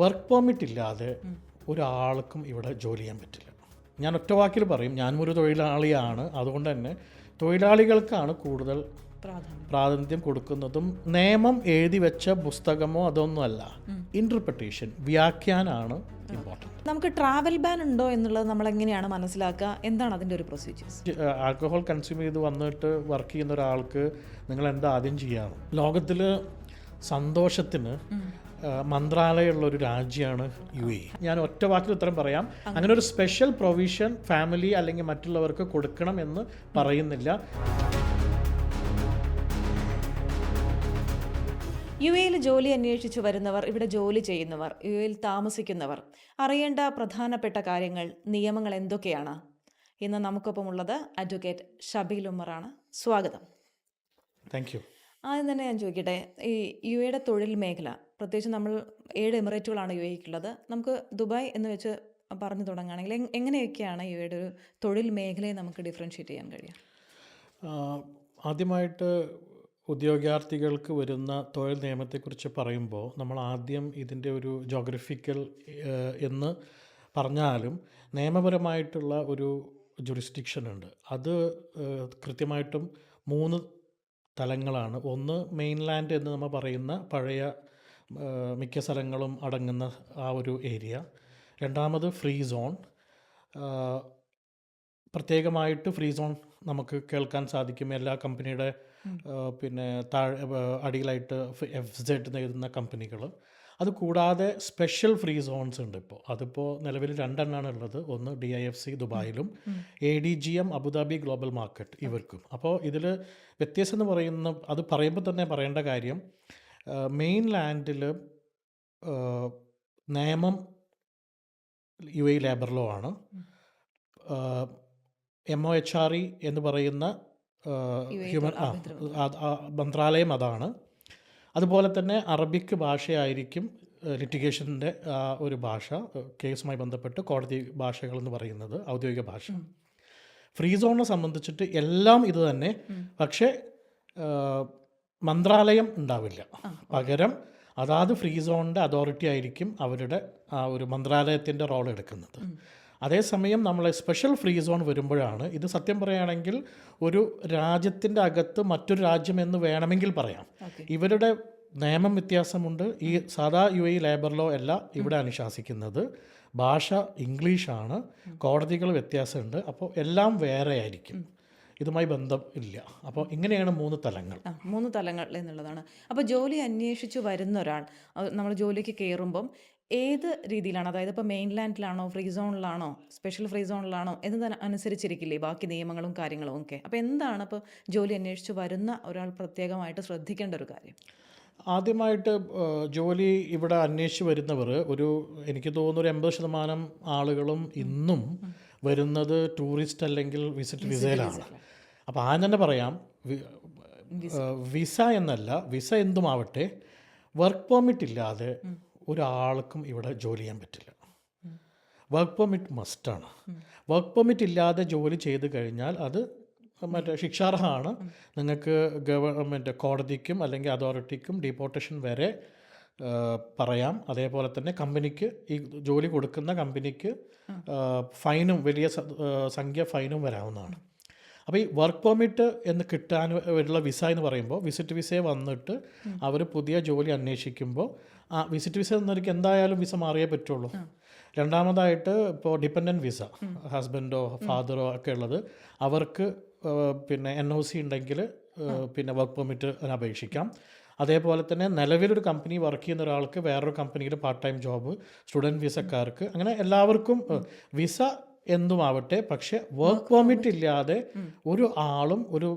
Work permit ഇല്ലാതെ ഒരാൾക്കും ഇവിടെ ജോലി ചെയ്യാൻ പറ്റില്ല. ഞാൻ ഒറ്റ വാക്കിൽ പറയും, ഞാനും ഒരു തൊഴിലാളിയാണ്. അതുകൊണ്ട് തന്നെ തൊഴിലാളികൾക്കാണ് കൂടുതൽ പ്രാതിനിധ്യം കൊടുക്കുന്നതും. നിയമം എഴുതി വെച്ച പുസ്തകമോ അതൊന്നുമല്ല, ഇൻ്റർപ്രിട്ടേഷൻ, വ്യാഖ്യാനാണ് ഇമ്പോർട്ടൻറ്റ്. നമുക്ക് ട്രാവൽ ബാൻ ഉണ്ടോ എന്നുള്ളത് നമ്മൾ എങ്ങനെയാണ് മനസ്സിലാക്കുക? എന്താണ് അതിൻ്റെ ഒരു പ്രൊസീജിയേഴ്സ്? ആൽക്കഹോൾ കൺസ്യൂം ചെയ്ത് വന്നിട്ട് വർക്ക് ചെയ്യുന്ന ഒരാൾക്ക് നിങ്ങൾ എന്താ ആദ്യം ചെയ്യാറ്? ലോകത്തിൽ സന്തോഷത്തിന് മന്ത്രാലയമുള്ള ഒരു രാജ്യമാണ് UAE. ഞാൻ ഒറ്റ വാക്കിൽ ഉത്തരം പറയാം, അങ്ങനെ ഒരു സ്പെഷ്യൽ പ്രൊവിഷൻ ഫാമിലി അല്ലെങ്കിൽ മറ്റുള്ളവർക്ക് കൊടുക്കണം എന്ന് പറയുന്നില്ല. UAEയിൽ ജോലി അന്വേഷിച്ചു വരുന്നവർ, ഇവിടെ ജോലി ചെയ്യുന്നവർ, UAEയിൽ താമസിക്കുന്നവർ അറിയേണ്ട പ്രധാനപ്പെട്ട കാര്യങ്ങൾ, നിയമങ്ങൾ എന്തൊക്കെയാണ്? ഇന്ന് നമുക്കൊപ്പം ഉള്ളത് അഡ്വക്കേറ്റ് ഷബീൽ ഉമ്മറാണ്. സ്വാഗതം. Thank you. ആദ്യം തന്നെ ഞാൻ ചോദിക്കട്ടെ, ഈ UAEയുടെ തൊഴിൽ മേഖല, പ്രത്യേകിച്ച് നമ്മൾ 7 എമിറേറ്റുകളാണ് UAEക്കുള്ളത്. നമുക്ക് ദുബായ് എന്ന് വെച്ച് പറഞ്ഞു തുടങ്ങുകയാണെങ്കിൽ എങ്ങനെയൊക്കെയാണ് UAEയുടെ ഒരു തൊഴിൽ മേഖലയെ നമുക്ക് ഡിഫറൻഷ്യേറ്റ് ചെയ്യാൻ കഴിയുക? ആദ്യമായിട്ട് ഉദ്യോഗാർത്ഥികൾക്ക് വരുന്ന തൊഴിൽ നിയമത്തെക്കുറിച്ച് പറയുമ്പോൾ നമ്മൾ ആദ്യം ഇതിൻ്റെ ഒരു ജോഗ്രഫിക്കൽ എന്ന് പറഞ്ഞാലും നിയമപരമായിട്ടുള്ള ഒരു ജുറിസ്ഡിക്ഷൻ ഉണ്ട്. അത് കൃത്യമായിട്ടും 3 തലങ്ങളാണ്. ഒന്ന് മെയിൻലാൻഡ് എന്ന് നമ്മൾ പറയുന്ന പഴയ മിക്ക സ്ഥലങ്ങളും അടങ്ങുന്ന ആ ഒരു ഏരിയ. രണ്ടാമത് ഫ്രീ സോൺ. പ്രത്യേകമായിട്ട് ഫ്രീ സോൺ നമുക്ക് കേൾക്കാൻ സാധിക്കും എല്ലാ കമ്പനിയുടെ അടിയിലായിട്ട് FZ എന്ന് എഴുതുന്ന കമ്പനികൾ. അതുകൂടാതെ സ്പെഷ്യൽ ഫ്രീ സോൺസ് ഉണ്ട്. അതിപ്പോൾ നിലവിൽ 2 എണ്ണമാണ് ഉള്ളത്. ഒന്ന് DIFC ദുബായിലും ADGM Abu Dhabi global market ഇവർക്കും. അപ്പോൾ ഇതിൽ വ്യത്യാസം എന്ന് അത് പറയുമ്പോൾ തന്നെ പറയേണ്ട കാര്യം, മെയിൻ ലാൻഡിൽ നിയമം UAE ലേബർ ലോ ആണ്. MOHRE എന്ന് പറയുന്ന ഹ്യൂമൻ മന്ത്രാലയം അതാണ്. അതുപോലെ തന്നെ അറബിക് ഭാഷയായിരിക്കും ലിറ്റിഗേഷൻ്റെ ഒരു ഭാഷ, കേസുമായി ബന്ധപ്പെട്ട് കോടതി ഭാഷകളെന്ന് പറയുന്നത് ഔദ്യോഗിക ഭാഷ. ഫ്രീ സോണിനെ സംബന്ധിച്ചിട്ട് എല്ലാം ഇത് തന്നെ, പക്ഷേ മന്ത്രാലയം ഉണ്ടാവില്ല. പകരം അതാത് ഫ്രീ സോണിൻ്റെ അതോറിറ്റി ആയിരിക്കും അവരുടെ ആ ഒരു മന്ത്രാലയത്തിൻ്റെ റോൾ എടുക്കുന്നത്. അതേസമയം നമ്മൾ സ്പെഷ്യൽ ഫ്രീ സോൺ വരുമ്പോഴാണ് ഇത് സത്യം പറയുകയാണെങ്കിൽ ഒരു രാജ്യത്തിൻ്റെ അകത്ത് മറ്റൊരു രാജ്യം എന്ന് വേണമെങ്കിൽ പറയാം. ഇവരുടെ നിയമം വ്യത്യാസമുണ്ട്. ഈ സാധാ UAE ലേബർ ലോ അല്ല ഇവിടെ അനുശാസിക്കുന്നത്. ഭാഷ ഇംഗ്ലീഷാണ്. കോടതികൾ വ്യത്യാസമുണ്ട്. അപ്പോൾ എല്ലാം വേറെ ആയിരിക്കും, ഇതുമായി ബന്ധം ഇല്ല. അപ്പോൾ ഇങ്ങനെയാണ് 3 തലങ്ങൾ. 3 തലങ്ങൾ എന്നുള്ളതാണ്. അപ്പോൾ ജോലി അന്വേഷിച്ച് വരുന്ന ഒരാൾ നമ്മൾ ജോലിക്ക് കയറുമ്പം ഏത് രീതിയിലാണ്, അതായത് ഇപ്പോൾ മെയിൻലാൻഡിലാണോ, ഫ്രീ സോണിലാണോ, സ്പെഷ്യൽ ഫ്രീ സോണിലാണോ എന്ന് അനുസരിച്ചിരിക്കില്ലേ ബാക്കി നിയമങ്ങളും കാര്യങ്ങളും ഒക്കെ? അപ്പോൾ എന്താണ് ഇപ്പോൾ ജോലി അന്വേഷിച്ച് വരുന്ന ഒരാൾ പ്രത്യേകമായിട്ട് ശ്രദ്ധിക്കേണ്ട ഒരു കാര്യം? ആദ്യമായിട്ട് ജോലി ഇവിടെ അന്വേഷിച്ച് വരുന്നവർ എനിക്ക് തോന്നുന്നു ഒരു 80% ആളുകളും ഇന്നും വരുന്നത് ടൂറിസ്റ്റ് അല്ലെങ്കിൽ വിസിറ്റ് വിസയിലാണ്. അപ്പോൾ ആദ്യം തന്നെ പറയാം, വിസ എന്നല്ല, വിസ എന്തുമാവട്ടെ, വർക്ക് പെർമിറ്റ് ഇല്ലാതെ ഒരാൾക്കും ഇവിടെ ജോലി ചെയ്യാൻ പറ്റില്ല. വർക്ക് പെർമിറ്റ് മസ്റ്റാണ്. വർക്ക് പെർമിറ്റ് ഇല്ലാതെ ജോലി ചെയ്ത് കഴിഞ്ഞാൽ അത് ശിക്ഷാർഹമാണ്. നിങ്ങൾക്ക് ഗവൺമെൻറ് കോടതിക്കും അല്ലെങ്കിൽ അതോറിറ്റിക്കും ഡീപ്പോർട്ടേഷൻ വരെ പറയാം. അതേപോലെ തന്നെ കമ്പനിക്ക്, ഈ ജോലി കൊടുക്കുന്ന കമ്പനിക്ക് ഫൈനും, വലിയ സംഖ്യ ഫൈനും വരാവുന്നതാണ്. അപ്പോൾ ഈ വർക്ക് പെർമിറ്റ് എന്ന് കിട്ടാൻ ഉള്ള വിസ എന്ന് പറയുമ്പോൾ വിസിറ്റ് വിസയെ വന്നിട്ട് അവർ പുതിയ ജോലി അന്വേഷിക്കുമ്പോൾ ആ വിസിറ്റ് വിസ എന്നവർക്ക് എന്തായാലും വിസ മാറിയേ പറ്റുള്ളൂ. രണ്ടാമതായിട്ട് ഇപ്പോൾ ഡിപ്പെൻഡൻറ്റ് വിസ, ഹസ്ബൻഡോ ഫാദറോ ഒക്കെ ഉള്ളത്, അവർക്ക് NOC ഉണ്ടെങ്കിൽ വർക്ക് പെർമിറ്റ് അപേക്ഷിക്കാം. അതേപോലെ തന്നെ നിലവിലൊരു കമ്പനി വർക്ക് ചെയ്യുന്ന ഒരാൾക്ക് വേറൊരു കമ്പനിയിൽ പാർട്ട് ടൈം ജോബ്, സ്റ്റുഡൻറ്റ് വിസക്കാർക്ക്, അങ്ങനെ എല്ലാവർക്കും വിസ എന്തുമാവട്ടെ, പക്ഷേ വർക്ക് പെർമിറ്റ് ഇല്ലാതെ ഒരു ആളും ഒരു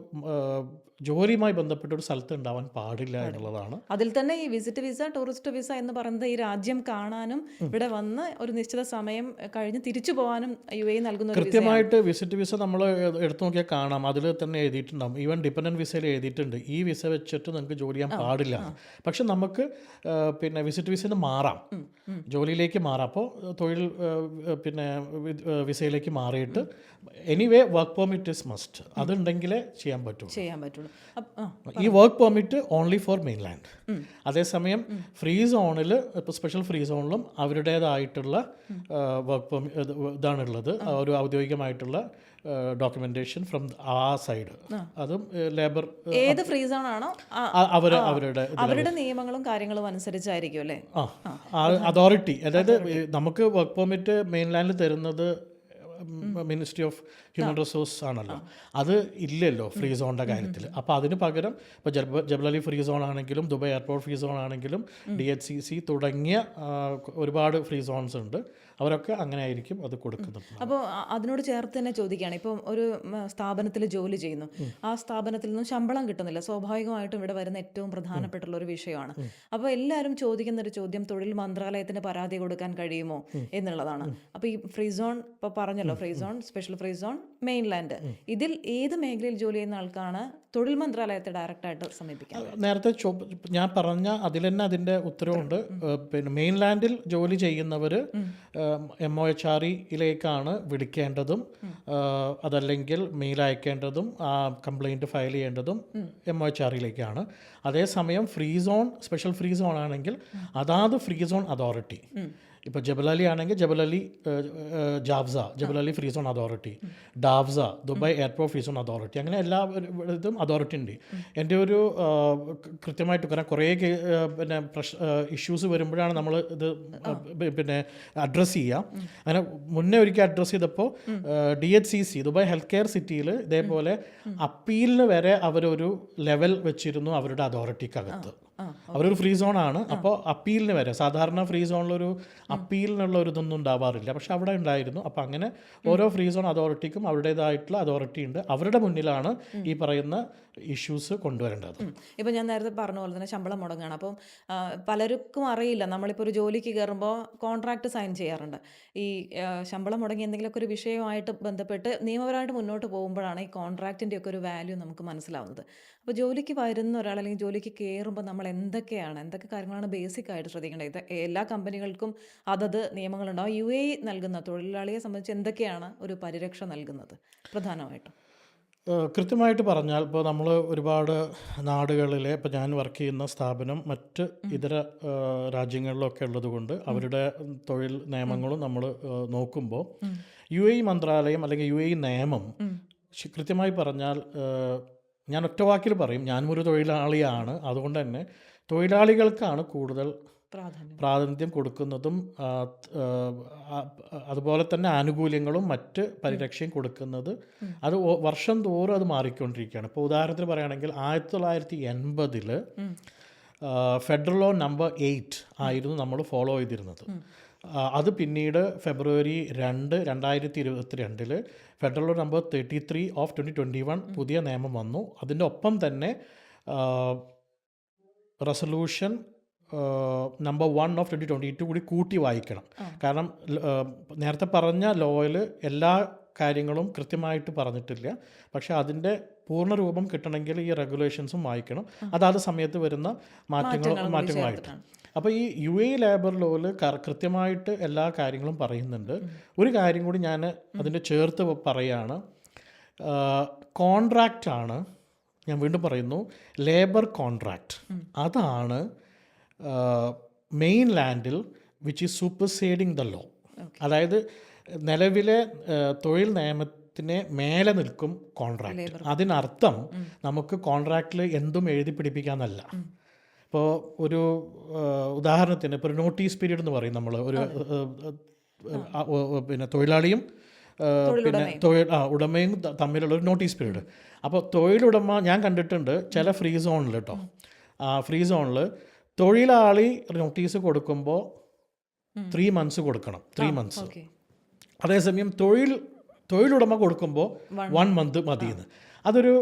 ജോലിയുമായി ബന്ധപ്പെട്ട ഒരു സ്ഥലത്ത് ഉണ്ടാവാൻ പാടില്ല എന്നുള്ളതാണ്. അതിൽ തന്നെ ഈ വിസിറ്റ് വിസ, ടൂറിസ്റ്റ് വിസ എന്ന് പറയുന്നത് ഈ രാജ്യം കാണാനും ഇവിടെ വന്ന് ഒരു നിശ്ചിത സമയം കഴിഞ്ഞ് തിരിച്ചു പോകാനും UAE നൽകുന്ന കൃത്യമായിട്ട് വിസിറ്റ് വിസ നമ്മൾ എടുത്തു നോക്കിയാൽ കാണാം, അതിൽ തന്നെ എഴുതിയിട്ടുണ്ടാകും. ഈവൻ ഡിപ്പെൻഡൻറ്റ് വിസയിൽ എഴുതിയിട്ടുണ്ട് ഈ വിസ വെച്ചിട്ട് നിങ്ങൾക്ക് ജോലി ചെയ്യാൻ പാടില്ല. പക്ഷെ നമുക്ക് വിസിറ്റ് വിസയിൽ നിന്ന് മാറാം, ജോലിയിലേക്ക് മാറാം. അപ്പോൾ തൊഴിൽ വിസയിലേക്ക് മാറിയിട്ട് anyway work permit is must, അതുണ്ടെങ്കിലേ ചെയ്യാൻ പറ്റുള്ളൂ. ഈ work permit only for mainland. അതേസമയം ഫ്രീ സോണിൽ ഇപ്പോൾ സ്പെഷ്യൽ ഫ്രീ സോണിലും അവരുടേതായിട്ടുള്ള വർക്ക് പെർമിറ്റ് ഇതാണുള്ളത്, ഒരു ഔദ്യോഗികമായിട്ടുള്ള ഡോക്യുമെന്റേഷൻ ഫ്രം ആ സൈഡ്. അതും ലേബർ ഏത് ഫ്രീ സോൺ ആണോ അവരുടെ നിയമങ്ങളും കാര്യങ്ങളും അനുസരിച്ചായിരിക്കും അല്ലേ? അതോറിറ്റി, അതായത് നമുക്ക് വർക്ക് പെർമിറ്റ് മെയിൻലാൻഡിൽ തരുന്നത് മിനിസ്ട്രി ഓഫ് ഹ്യൂമൻ റിസോഴ്സ് ആണല്ലോ, അത് ഇല്ലല്ലോ ഫ്രീ സോണിൻ്റെ കാര്യത്തിൽ. അപ്പോൾ അതിന് പകരം ഇപ്പോൾ ജബൽ അലി ഫ്രീ സോൺ ആണെങ്കിലും ദുബായ് എയർപോർട്ട് ഫ്രീ സോൺ ആണെങ്കിലും DHCC തുടങ്ങിയ ഒരുപാട് ഫ്രീ സോൺസ് ഉണ്ട്, അവരൊക്കെ അങ്ങനെ ആയിരിക്കും അത് കൊടുക്കുന്നത്. അപ്പോൾ അതിനോട് ചേർത്ത് തന്നെ ചോദിക്കുകയാണ്, ഇപ്പം ഒരു സ്ഥാപനത്തിൽ ജോലി ചെയ്യുന്നു, ആ സ്ഥാപനത്തിൽ നിന്നും ശമ്പളം കിട്ടുന്നില്ല, സ്വാഭാവികമായിട്ടും ഇവിടെ വരുന്ന ഏറ്റവും പ്രധാനപ്പെട്ടുള്ള ഒരു വിഷയമാണ്. അപ്പോൾ എല്ലാവരും ചോദിക്കുന്ന ഒരു ചോദ്യം തൊഴിൽ മന്ത്രാലയത്തിന് പരാതി കൊടുക്കാൻ കഴിയുമോ എന്നുള്ളതാണ്. അപ്പോൾ ഈ ഫ്രീ സോൺ ഇപ്പോൾ പറഞ്ഞല്ലോ, free zone, special free zone, mainland, ഇതിൽ ഏത് മേഖലയിൽ ജോലി ചെയ്യുന്ന ആൾക്കാണ് തൊഴിൽ മന്ത്രാലയത്തെ ഡയറക്റ്റായിട്ട് സമീപിക്കാം? നേരത്തെ ഞാൻ പറഞ്ഞ അതിൽ തന്നെ അതിൻ്റെ ഉത്തരവുണ്ട്. പിന്നെ മെയിൻലാൻഡിൽ ജോലി ചെയ്യുന്നവർ MOHREയിലേക്കാണ് വിളിക്കേണ്ടതും, അതല്ലെങ്കിൽ മെയിൽ അയക്കേണ്ടതും കംപ്ലൈൻറ്റ് ഫയൽ ചെയ്യേണ്ടതും MOHREയിലേക്കാണ്. അതേസമയം free zone, special free zone ആണെങ്കിൽ അതാത് ഫ്രീ സോൺ അതോറിറ്റി, ഇപ്പോൾ ജബൽ അലി ആണെങ്കിൽ ജബൽ അലി ജാബ്സ, Jebel Ali free zone authority, ഡാബ്സ, Dubai airport free zone authority, അങ്ങനെ എല്ലാ ഇതും അതോറിറ്റി ഉണ്ട്. എൻ്റെ ഒരു കൃത്യമായിട്ട് കാരണം കുറേ പിന്നെ ഇഷ്യൂസ് വരുമ്പോഴാണ് നമ്മൾ ഇത് പിന്നെ അഡ്രസ്സ് ചെയ്യുക. അങ്ങനെ മുന്നേ ഒരിക്കൽ അഡ്രസ്സ് ചെയ്തപ്പോൾ DHCC ദുബായ് ഹെൽത്ത് കെയർ സിറ്റിയിൽ ഇതേപോലെ അപ്പീലിന് വരെ അവരൊരു ലെവൽ വെച്ചിരുന്നു അവരുടെ അതോറിറ്റിക്കകത്ത്. അവരൊരു ഫ്രീ സോൺ ആണ്, അപ്പോൾ അപ്പീലിന് വരെ, സാധാരണ ഫ്രീ സോണിലൊരു അപ്പീലിനുള്ള ഒരു ഇതൊന്നും ഉണ്ടാവാറില്ല, പക്ഷെ അവിടെ ഉണ്ടായിരുന്നു. അപ്പോൾ അങ്ങനെ ഓരോ ഫ്രീ സോൺ അതോറിറ്റിക്കും അവരുടേതായിട്ടുള്ള അതോറിറ്റി ഉണ്ട്, അവരുടെ മുന്നിലാണ് ഈ പറയുന്ന ഇഷ്യൂസ് കൊണ്ടുവരേണ്ടത്. ഇപ്പോൾ ഞാൻ നേരത്തെ പറഞ്ഞ പോലെ തന്നെ ശമ്പളം മുടങ്ങുകയാണ്. അപ്പം പലർക്കും അറിയില്ല, നമ്മളിപ്പോൾ ഒരു ജോലിക്ക് കയറുമ്പോൾ കോൺട്രാക്റ്റ് സൈൻ ചെയ്യാറുണ്ട്. ഈ ശമ്പളം മുടങ്ങി എന്തെങ്കിലുമൊക്കെ ഒരു വിഷയമായിട്ട് ബന്ധപ്പെട്ട് നിയമപരമായിട്ട് മുന്നോട്ട് പോകുമ്പോഴാണ് ഈ കോൺട്രാക്റ്റിൻ്റെ ഒക്കെ ഒരു വാല്യൂ നമുക്ക് മനസ്സിലാവുന്നത്. അപ്പോൾ ജോലിക്ക് വരുന്ന ഒരാൾ അല്ലെങ്കിൽ ജോലിക്ക് കയറുമ്പോൾ നമ്മൾ എന്തൊക്കെ കാര്യങ്ങളാണ് ബേസിക് ആയിട്ട് ശ്രദ്ധിക്കേണ്ടത്? ഇത് എല്ലാ കമ്പനികൾക്കും അതത് നിയമങ്ങളുണ്ടാവും. UAE നൽകുന്ന തൊഴിലാളിയെ സംബന്ധിച്ച് എന്തൊക്കെയാണ് ഒരു പരിരക്ഷ നൽകുന്നത് പ്രധാനമായിട്ടും? കൃത്യമായിട്ട് പറഞ്ഞാൽ ഇപ്പോൾ നമ്മൾ ഒരുപാട് നാടുകളിലെ, ഇപ്പോൾ ഞാൻ വർക്ക് ചെയ്യുന്ന സ്ഥാപനം മറ്റ് ഇതര രാജ്യങ്ങളിലൊക്കെ ഉള്ളതുകൊണ്ട് അവരുടെ തൊഴിൽ നിയമങ്ങളും നമ്മൾ നോക്കുമ്പോൾ UAE മന്ത്രാലയം അല്ലെങ്കിൽ UAE നിയമം കൃത്യമായി പറഞ്ഞാൽ, ഞാൻ ഒറ്റ വാക്കിൽ പറയും, ഞാനും ഒരു തൊഴിലാളിയാണ്, അതുകൊണ്ട് തന്നെ തൊഴിലാളികൾക്കാണ് കൂടുതൽ പ്രാതിനിധ്യം കൊടുക്കുന്നതും അതുപോലെ തന്നെ ആനുകൂല്യങ്ങളും മറ്റ് പരിരക്ഷയും കൊടുക്കുന്നത്. അത് വർഷം തോറും അത് മാറിക്കൊണ്ടിരിക്കുകയാണ്. ഇപ്പോൾ ഉദാഹരണത്തിന് പറയുകയാണെങ്കിൽ 1980 ഫെഡറൽ ലോ നമ്പർ 8 ആയിരുന്നു നമ്മൾ ഫോളോ ചെയ്തിരുന്നത്. അത് പിന്നീട് ഫെബ്രുവരി 2, 2022 ഫെഡറൽ ലോ നമ്പർ 33 ഓഫ് 2021 പുതിയ നിയമം വന്നു. അതിൻ്റെ ഒപ്പം തന്നെ റെസൊല്യൂഷൻ നമ്പർ 1 ഓഫ് 2022 കൂടി കൂട്ടി വായിക്കണം. കാരണം നേരത്തെ പറഞ്ഞ ലോയിൽ എല്ലാ കാര്യങ്ങളും കൃത്യമായിട്ട് പറഞ്ഞിട്ടില്ല, പക്ഷേ അതിൻ്റെ പൂർണ്ണ രൂപം കിട്ടണമെങ്കിൽ ഈ റെഗുലേഷൻസും വായിക്കണം, അതാത് സമയത്ത് വരുന്ന മാറ്റങ്ങളായിട്ട്. അപ്പോൾ ഈ UAE ലേബർ ലോയിൽ കൃത്യമായിട്ട് എല്ലാ കാര്യങ്ങളും പറയുന്നുണ്ട്. ഒരു കാര്യം കൂടി ഞാൻ അതിൻ്റെ ചേർത്ത് പറയുകയാണ്, കോൺട്രാക്റ്റാണ്, ഞാൻ വീണ്ടും പറയുന്നു, ലേബർ കോൺട്രാക്റ്റ്, അതാണ് മെയിൻലാൻഡിൽ വിച്ച് ഈസ് സൂപ്പർസീഡിങ് ദ ലോ. അതായത് നിലവിലെ തൊഴിൽ നിയമത്തിന് മേലെ നിൽക്കും കോൺട്രാക്റ്റ്. അതിനർത്ഥം നമുക്ക് കോൺട്രാക്റ്റിൽ എന്തും എഴുതി പിടിപ്പിക്കാമെന്നല്ല. ഇപ്പോൾ ഒരു ഉദാഹരണത്തിന് ഇപ്പോൾ ഒരു നോട്ടീസ് പീരീഡ് എന്ന് പറയും നമ്മൾ, ഒരു പിന്നെ തൊഴിലാളിയും പിന്നെ ഉടമയും തമ്മിലുള്ള ഒരു നോട്ടീസ് പീരീഡ്. അപ്പോൾ തൊഴിലുടമ ഞാൻ കണ്ടിട്ടുണ്ട് ചില ഫ്രീ സോണിൽ കേട്ടോ, ഫ്രീ സോണിൽ തൊഴിലാളി നോട്ടീസ് കൊടുക്കുമ്പോൾ 3 months കൊടുക്കണം, 3 months. അതേസമയം തൊഴിലുടമ കൊടുക്കുമ്പോൾ 1 month മതിയെന്ന്. അതൊരു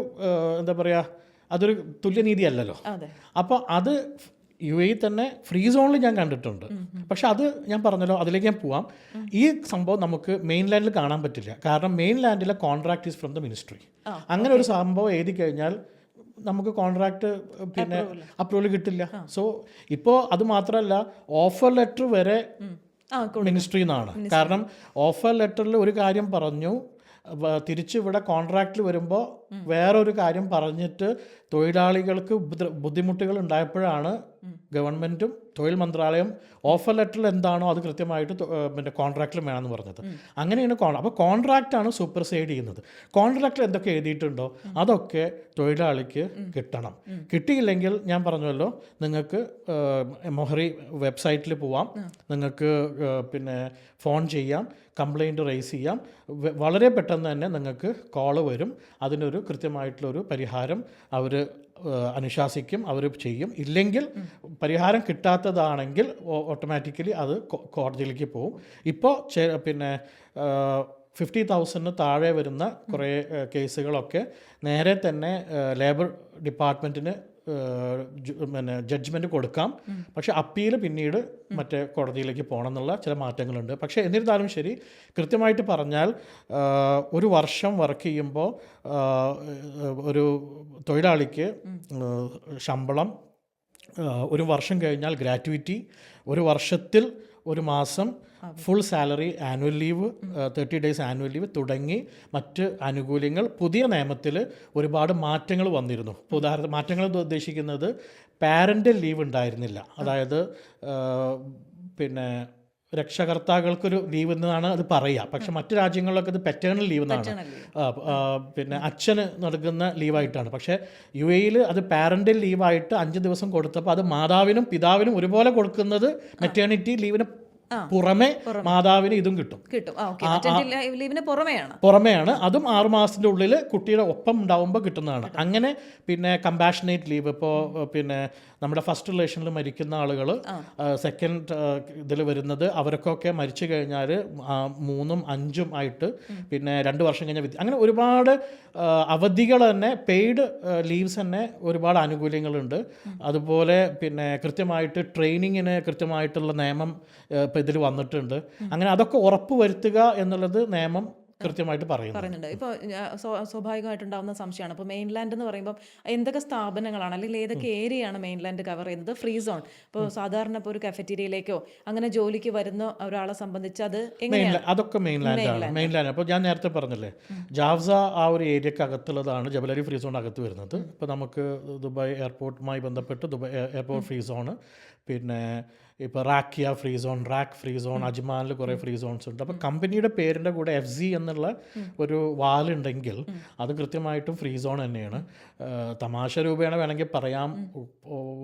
എന്താ പറയുക, അതൊരു തുല്യനീതി അല്ലല്ലോ. അപ്പോൾ അത് UAE തന്നെ ഫ്രീ സോണിൽ ഞാൻ കണ്ടിട്ടുണ്ട്. പക്ഷെ അത് ഞാൻ പറഞ്ഞല്ലോ, അതിലേക്ക് ഞാൻ പോവാം. ഈ സംഭവം നമുക്ക് മെയിൻലാൻഡിൽ കാണാൻ പറ്റില്ല, കാരണം മെയിൻലാൻഡിലെ contract is from the ministry. അങ്ങനെ ഒരു സംഭവം എഴുതി കഴിഞ്ഞാൽ നമുക്ക് കോൺട്രാക്ട് പിന്നെ അപ്രൂവൽ കിട്ടില്ല. സോ ഇപ്പോൾ അത് മാത്രമല്ല, ഓഫർ ലെറ്റർ വരെ മിനിസ്ട്രിയിൽ നിന്നാണ്. കാരണം ഓഫർ ലെറ്ററിൽ ഒരു കാര്യം പറഞ്ഞു, തിരിച്ച് ഇവിടെ കോൺട്രാക്റ്റിൽ വരുമ്പോൾ വേറൊരു കാര്യം പറഞ്ഞിട്ട് തൊഴിലാളികൾക്ക് ബുദ്ധിമുട്ടുകൾ ഉണ്ടായപ്പോഴാണ് ഗവൺമെൻറ്റും തൊഴിൽ മന്ത്രാലയം ഓഫർ ലെറ്ററിൽ എന്താണോ അത് കൃത്യമായിട്ട് പിന്നെ കോൺട്രാക്റ്റിൽ വേണമെന്ന് പറഞ്ഞത്. അങ്ങനെയാണ് അപ്പോൾ കോൺട്രാക്റ്റാണ് സൂപ്പർസൈഡ് ചെയ്യുന്നത്. കോൺട്രാക്റ്റിൽ എന്തൊക്കെ എഴുതിയിട്ടുണ്ടോ അതൊക്കെ തൊഴിലാളിക്ക് കിട്ടണം. കിട്ടിയില്ലെങ്കിൽ ഞാൻ പറഞ്ഞല്ലോ, നിങ്ങൾക്ക് മൊഹറി വെബ്സൈറ്റിൽ പോവാം, നിങ്ങൾക്ക് പിന്നെ ഫോൺ ചെയ്യാം, കംപ്ലയിൻറ്റ് റേസ് ചെയ്യാം. വളരെ പെട്ടെന്ന് തന്നെ നിങ്ങൾക്ക് കോള് വരും. അതിനൊരു കൃത്യമായിട്ടുള്ളൊരു പരിഹാരം അവർ അനുശാസിക്കും, അവർ ചെയ്യും. ഇല്ലെങ്കിൽ പരിഹാരം കിട്ടാത്തതാണെങ്കിൽ ഓട്ടോമാറ്റിക്കലി അത് കോടതിയിലേക്ക് പോകും. ഇപ്പോൾ പിന്നെ 50,000 താഴെ വരുന്ന കുറേ കേസുകളൊക്കെ നേരെ തന്നെ ലേബർ ഡിപ്പാർട്ട്മെൻറ്റിന് പിന്നെ ജഡ്ജ്മെൻറ്റ് കൊടുക്കാം. പക്ഷേ അപ്പീൽ പിന്നീട് മറ്റേ കോടതിയിലേക്ക് പോകണം എന്നുള്ള ചില മാറ്റങ്ങളുണ്ട്. പക്ഷേ എന്നിരുന്നാലും ശരി, കൃത്യമായിട്ട് പറഞ്ഞാൽ ഒരു വർഷം വർക്ക് ചെയ്യുമ്പോൾ ഒരു തൊഴിലാളിക്ക് ശമ്പളം, ഒരു വർഷം കഴിഞ്ഞാൽ ഗ്രാറ്റുവിറ്റി, ഒരു വർഷത്തിൽ ഒരു മാസം full salary, annual leave, 30 days annual leave തുടങ്ങി മറ്റ് ആനുകൂല്യങ്ങൾ പുതിയ നിയമത്തിൽ ഒരുപാട് മാറ്റങ്ങൾ വന്നിരുന്നു. ഇപ്പോൾ ഉദാഹരണത്തിന് മാറ്റങ്ങൾ ഉദ്ദേശിക്കുന്നത് പാരൻ്റൽ ലീവ് ഉണ്ടായിരുന്നില്ല. അതായത് പിന്നെ രക്ഷകർത്താക്കൾക്കൊരു ലീവ് എന്നാണ് അത് പറയുക. പക്ഷെ മറ്റു രാജ്യങ്ങളിലൊക്കെ ഇത് പെറ്റേണൽ ലീവ് എന്നാണ്, പിന്നെ അച്ഛന് നൽകുന്ന ലീവായിട്ടാണ്. പക്ഷേ UAE അത് പാരൻ്റൽ ലീവായിട്ട് 5 ദിവസം കൊടുത്തപ്പോൾ അത് മാതാവിനും പിതാവിനും ഒരുപോലെ കൊടുക്കുന്നത് മെറ്റേണിറ്റി ലീവിന് പുറമെ മാതാവിന് ഇതും കിട്ടും. പുറമെയാണ്. അതും 6 മാസത്തിൻ്റെ ഉള്ളിൽ കുട്ടിയുടെ ഒപ്പം ഉണ്ടാവുമ്പോൾ കിട്ടുന്നതാണ്. അങ്ങനെ പിന്നെ കമ്പാഷനേറ്റ് ലീവ്, ഇപ്പോൾ പിന്നെ നമ്മുടെ ഫസ്റ്റ് റിലേഷനിൽ മരിക്കുന്ന ആളുകൾ സെക്കൻഡ് ഇതിൽ വരുന്നത്, അവർക്കൊക്കെ മരിച്ചു കഴിഞ്ഞാൽ 3ഉം 5ഉം ആയിട്ട് പിന്നെ 2 വർഷം കഴിഞ്ഞ അങ്ങനെ ഒരുപാട് അവധികൾ തന്നെ, പെയ്ഡ് ലീവ്സ് തന്നെ ഒരുപാട് ആനുകൂല്യങ്ങളുണ്ട്. അതുപോലെ പിന്നെ കൃത്യമായിട്ട് ട്രെയിനിങ്ങിന് കൃത്യമായിട്ടുള്ള നിയമം ഇപ്പോൾ ഇതിൽ വന്നിട്ടുണ്ട്. അങ്ങനെ അതൊക്കെ ഉറപ്പ് വരുത്തുക എന്നുള്ളത് നിയമം കൃത്യമായിട്ട് പറയുന്നുണ്ട്. ഇപ്പോൾ സ്വാഭാവികമായിട്ടുണ്ടാകുന്ന സംശയമാണ്, ഇപ്പോൾ മെയിൻലാൻഡ് എന്ന് പറയുമ്പോൾ എന്തൊക്കെ സ്ഥാപനങ്ങളാണ് അല്ലെങ്കിൽ ഏതൊക്കെ ഏരിയയാണ് മെയിൻലാൻഡ് കവർ ചെയ്യുന്നത്? ഫ്രീ സോൺ ഇപ്പോൾ സാധാരണ ഇപ്പോൾ ഒരു കഫറ്റീരിയയിലേക്കോ അങ്ങനെ ജോലിക്ക് വരുന്ന ഒരാളെ സംബന്ധിച്ച് അത് എങ്ങനെയാണ്? അതൊക്കെ മെയിൻലാൻഡ്. അപ്പോൾ ഞാൻ നേരത്തെ പറഞ്ഞില്ലേ, ജാവ്സ ആ ഒരു ഏരിയക്ക് അകത്തുള്ളതാണ് ജബലരി ഫ്രീ സോൺ അകത്ത് വരുന്നത്. ഇപ്പോൾ നമുക്ക് ദുബായ് എയർപോർട്ടുമായി ബന്ധപ്പെട്ട് ദുബായ് എയർപോർട്ട് ഫ്രീ സോണ്, പിന്നെ ഇപ്പോൾ റാക്കിയ free zone, RAK free zone, അജ്മാനിൽ കുറേ ഫ്രീ സോൺസ് ഉണ്ട്. അപ്പോൾ കമ്പനിയുടെ പേരിൻ്റെ കൂടെ FZ എന്നുള്ള ഒരു വാലുണ്ടെങ്കിൽ അത് കൃത്യമായിട്ടും ഫ്രീ സോൺ തന്നെയാണ്. തമാശ രൂപേണ വേണമെങ്കിൽ പറയാം,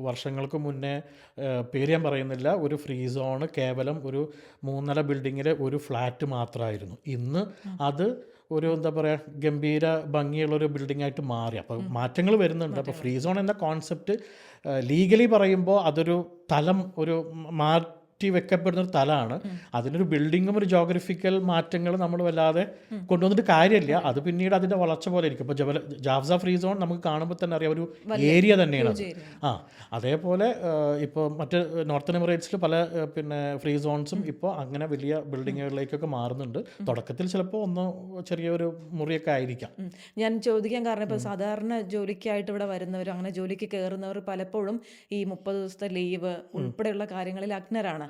വർഷങ്ങൾക്ക് മുന്നേ പേര് ഞാൻ പറയുന്നില്ല, ഒരു ഫ്രീ സോണ് കേവലം ഒരു 3 നില ബിൽഡിങ്ങിലെ ഒരു ഫ്ലാറ്റ് മാത്രമായിരുന്നു. ഇന്ന് അത് ഒരു എന്താ പറയുക, ഗംഭീര ഭംഗിയുള്ളൊരു ബിൽഡിംഗ് ആയിട്ട് മാറി. അപ്പോൾ മാറ്റങ്ങൾ വരുന്നുണ്ട്. അപ്പോൾ ഫ്രീ സോൺ എന്ന കോൺസെപ്റ്റ് ലീഗലി പറയുമ്പോൾ അതൊരു തലം, ഒരു മാറ്റി വെക്കപ്പെടുന്നൊരു തലമാണ്. അതിനൊരു ബിൽഡിങ്ങും ഒരു ജോഗ്രഫിക്കൽ മാറ്റങ്ങൾ നമ്മൾ വല്ലാതെ കൊണ്ടുവന്നിട്ട് കാര്യമില്ല. അത് പിന്നീട് അതിൻ്റെ വളർച്ച പോലെ ഇരിക്കും. ഇപ്പോൾ ജാവ്സ ഫ്രീ സോൺ നമുക്ക് കാണുമ്പോൾ തന്നെ അറിയാം, ഒരു ഏരിയ തന്നെയാണ്. അതേപോലെ ഇപ്പോൾ മറ്റ് നോർത്തേൺ എമിറേറ്റ്സിൽ പല പിന്നെ ഫ്രീ സോൺസും ഇപ്പോൾ അങ്ങനെ വലിയ ബിൽഡിങ്ങുകളിലേക്കൊക്കെ മാറുന്നുണ്ട്. തുടക്കത്തിൽ ചിലപ്പോൾ ചെറിയൊരു മുറിയൊക്കെ ആയിരിക്കാം. ഞാൻ ചോദിക്കാൻ കാരണം, ഇപ്പോൾ സാധാരണ ജോലിക്കായിട്ട് ഇവിടെ വരുന്നവർ, അങ്ങനെ ജോലിക്ക് കയറുന്നവർ പലപ്പോഴും ഈ 30 ദിവസത്തെ ലീവ് ഉൾപ്പെടെയുള്ള കാര്യങ്ങളിൽ അഗ്നരാണ്.